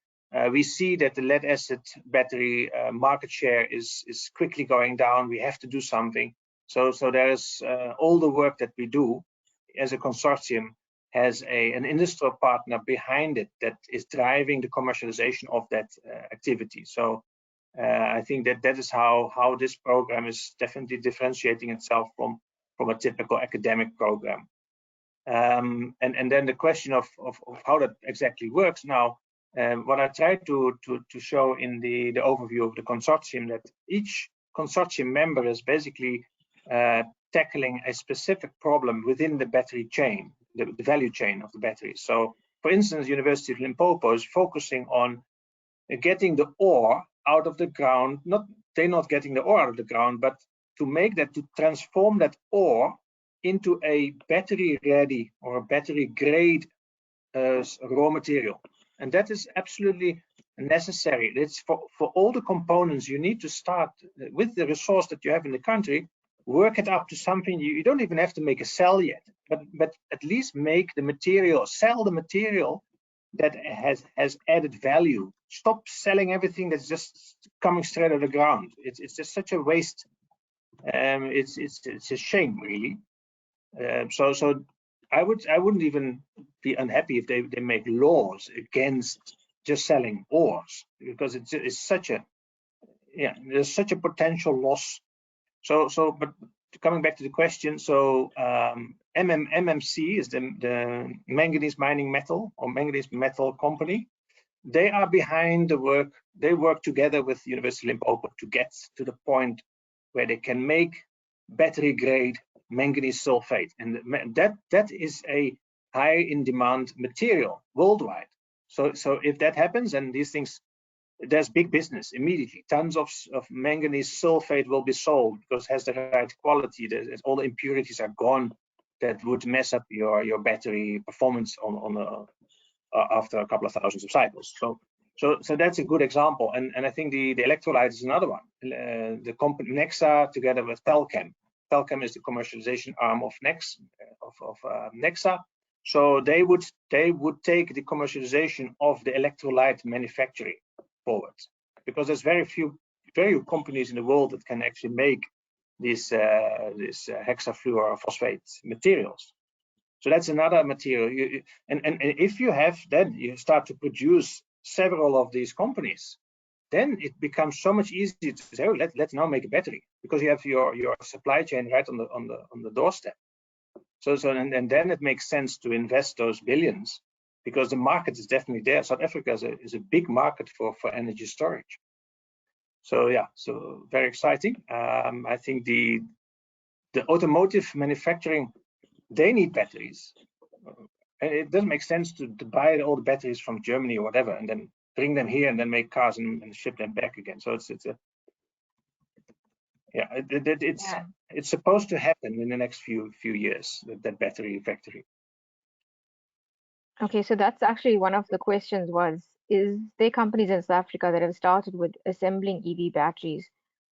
We see that the lead acid battery market share is quickly going down. We have to do something. So there is all the work that we do as a consortium has an industrial partner behind it that is driving the commercialization of that activity. So I think that is how this program is definitely differentiating itself from a typical academic program. And then the question of how that exactly works now, what I tried to show in the overview of the consortium, that each consortium member is basically tackling a specific problem within the battery chain, the value chain of the battery. So, for instance, University of Limpopo is focusing on getting the ore out of the ground. They're not getting the ore out of the ground, but to transform that ore into a battery ready or a battery grade raw material. And that is absolutely necessary. It's for all the components. You need to start with the resource that you have in the country, work it up to something. You don't even have to make a cell yet, but at least make the material, sell the material that has added value. Stop selling everything that's just coming straight out of the ground. It's just such a waste. It's a shame, really. So I wouldn't even be unhappy if they make laws against just selling ores, because it's such a, yeah, there's such a potential loss. So but coming back to the question, so MMC is the manganese mining metal or manganese metal company. They are behind the work. They work together with University of Limpopo to get to the point where they can make battery grade manganese sulfate, and that is a high in demand material worldwide. So if that happens, and these things, there's big business immediately. Tons of manganese sulfate will be sold because it has the right quality. All the impurities are gone that would mess up your battery performance on after a couple of thousands of cycles. So that's a good example, and I think the electrolyte is another one. The company Nexa together with Pelchem. Pelchem is the commercialization arm of Nexa. So they would take the commercialization of the electrolyte manufacturing forward, because there's very few companies in the world that can actually make this hexafluorophosphate materials. So that's another material. And if you have, then you start to produce several of these companies, then it becomes so much easier to say, oh, let's now make a battery, because you have your supply chain right on the doorstep. And then it makes sense to invest those billions, because the market is definitely there. South Africa is a big market for energy storage. So yeah, so very exciting. I think the automotive manufacturing, they need batteries, and it doesn't make sense to buy all the batteries from Germany or whatever, and then bring them here and then make cars and ship them back again. So it's supposed to happen in the next few years, that battery factory. Okay, so that's actually one of the questions is there companies in South Africa that have started with assembling EV batteries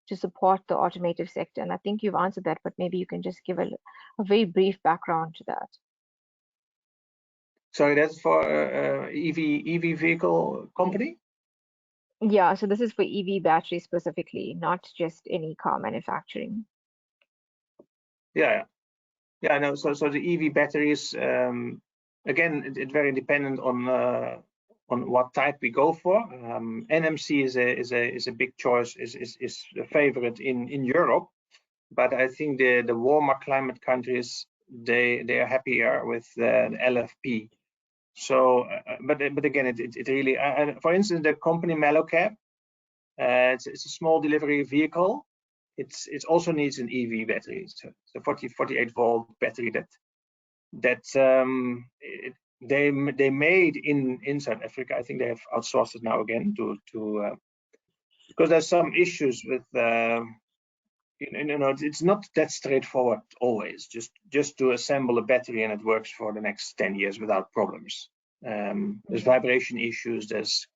to support the automotive sector? And I think you've answered that, but maybe you can just give a very brief background to that. Sorry, that's for EV vehicle company? Yeah, so this is for EV batteries specifically, not just any car manufacturing. Yeah. No. So the EV batteries, again, it's very dependent on what type we go for. NMC is a big choice, is a favorite in Europe, but I think the warmer climate countries, they are happier with the LFP. So, but again, it really, for instance, the company Mellowcab, it's a small delivery vehicle. It also needs an EV battery. So 48 volt battery that they made in South Africa. I think they have outsourced it now again to because there's some issues with it's not that straightforward always. Just to assemble a battery and it works for the next 10 years without problems. There's vibration issues, there's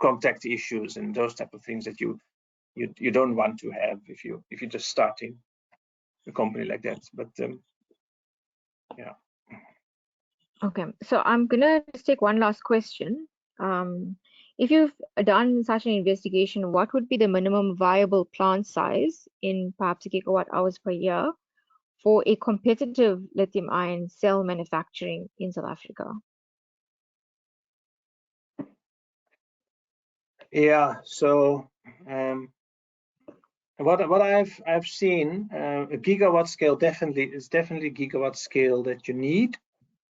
contact issues, and those type of things that you don't want to have if you're just starting a company like that. But yeah. Okay, so I'm gonna just take one last question. If you've done such an investigation, what would be the minimum viable plant size in perhaps gigawatt hours per year for a competitive lithium-ion cell manufacturing in South Africa? Yeah. So what I've seen, a gigawatt scale is definitely gigawatt scale that you need.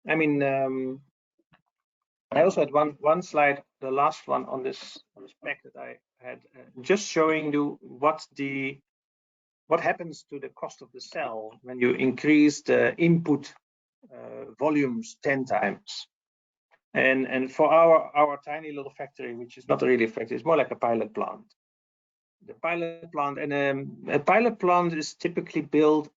I mean, I also had one slide, the last one on this pack that I had, just showing you what happens to the cost of the cell when you increase the input volumes 10 times. And for our tiny little factory, which is not really a factory, it's more like a pilot plant. The pilot plant, and a pilot plant is typically built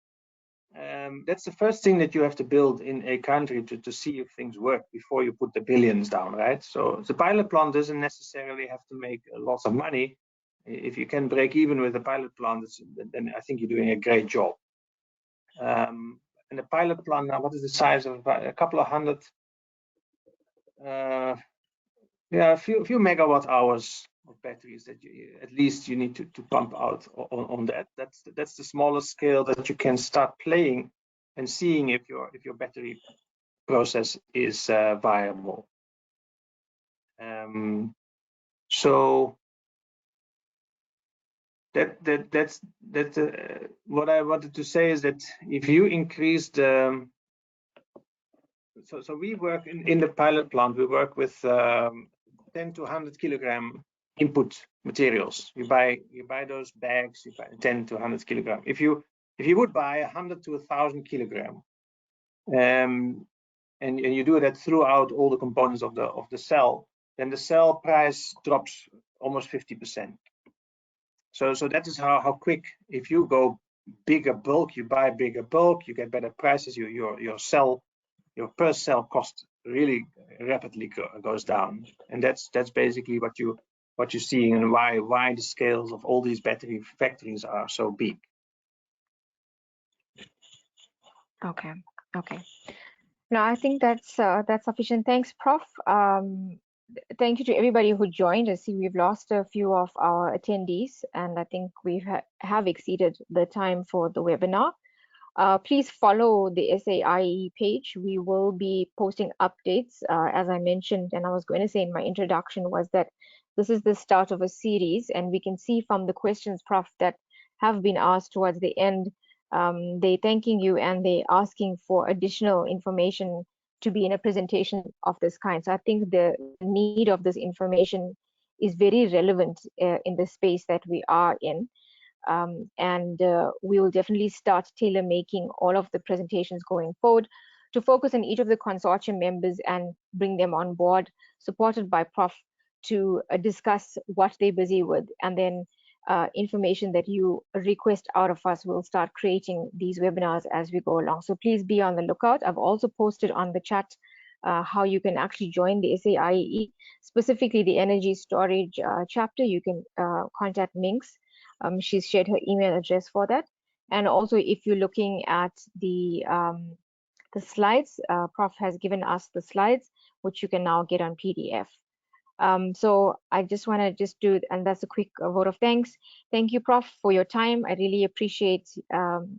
that's the first thing that you have to build in a country to see if things work before you put the billions down, right? So the pilot plant doesn't necessarily have to make lots of money. If you can break even with the pilot plant, then I think you're doing a great job. And the pilot plant now, what is the size of a couple of hundred? Yeah, a few megawatt hours of batteries that at least you need to pump out on that. That's the smallest scale that you can start playing and seeing if your battery process is viable. So that's what I wanted to say is that if you increase the so we work in the pilot plant, we work with 10 to 100 kilogram input materials. You buy those bags, you buy 10 to 100 kilogram. If you would buy 100 to 1,000 kilogram, and you do that throughout all the components of the cell, then the cell price drops almost 50%. So that is how quick, if you go bigger bulk, you buy bigger bulk, you get better prices. Your per cell cost really rapidly goes down, and that's basically what you're seeing, and why the scales of all these battery factories are so big. Okay. Now I think that's sufficient. Thanks, Prof. Thank you to everybody who joined. I see we've lost a few of our attendees, and I think we have exceeded the time for the webinar. Please follow the SAIEE page. We will be posting updates, as I mentioned, and I was going to say in my introduction was that this is the start of a series, and we can see from the questions, Prof, that have been asked towards the end, they thanking you and they asking for additional information to be in a presentation of this kind. So I think the need of this information is very relevant in the space that we are in. We will definitely start tailor making all of the presentations going forward to focus on each of the consortium members and bring them on board, supported by Prof, to discuss what they're busy with, and then information that you request out of us, we'll start creating these webinars as we go along. So please be on the lookout. I've also posted on the chat how you can actually join the SAIEE, specifically the energy storage chapter. You can contact Minx. She's shared her email address for that. And also, if you're looking at the slides, Prof has given us the slides, which you can now get on PDF. So I just want to do, and that's a quick vote of thanks. Thank you, Prof, for your time. I really appreciate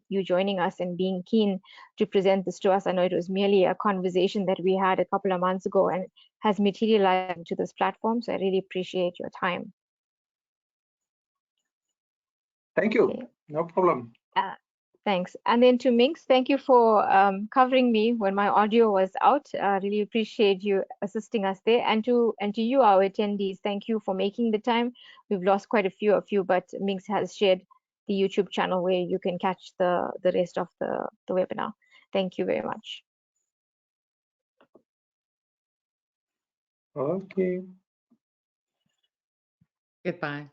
you joining us and being keen to present this to us. I know it was merely a conversation that we had a couple of months ago and has materialized to this platform. So I really appreciate your time. Thank you. Okay. No problem. Thanks. And then to Minx, thank you for covering me when my audio was out. I really appreciate you assisting us there. And to you, our attendees, thank you for making the time. We've lost quite a few of you, but Minx has shared the YouTube channel where you can catch the rest of the webinar. Thank you very much. Okay. Goodbye.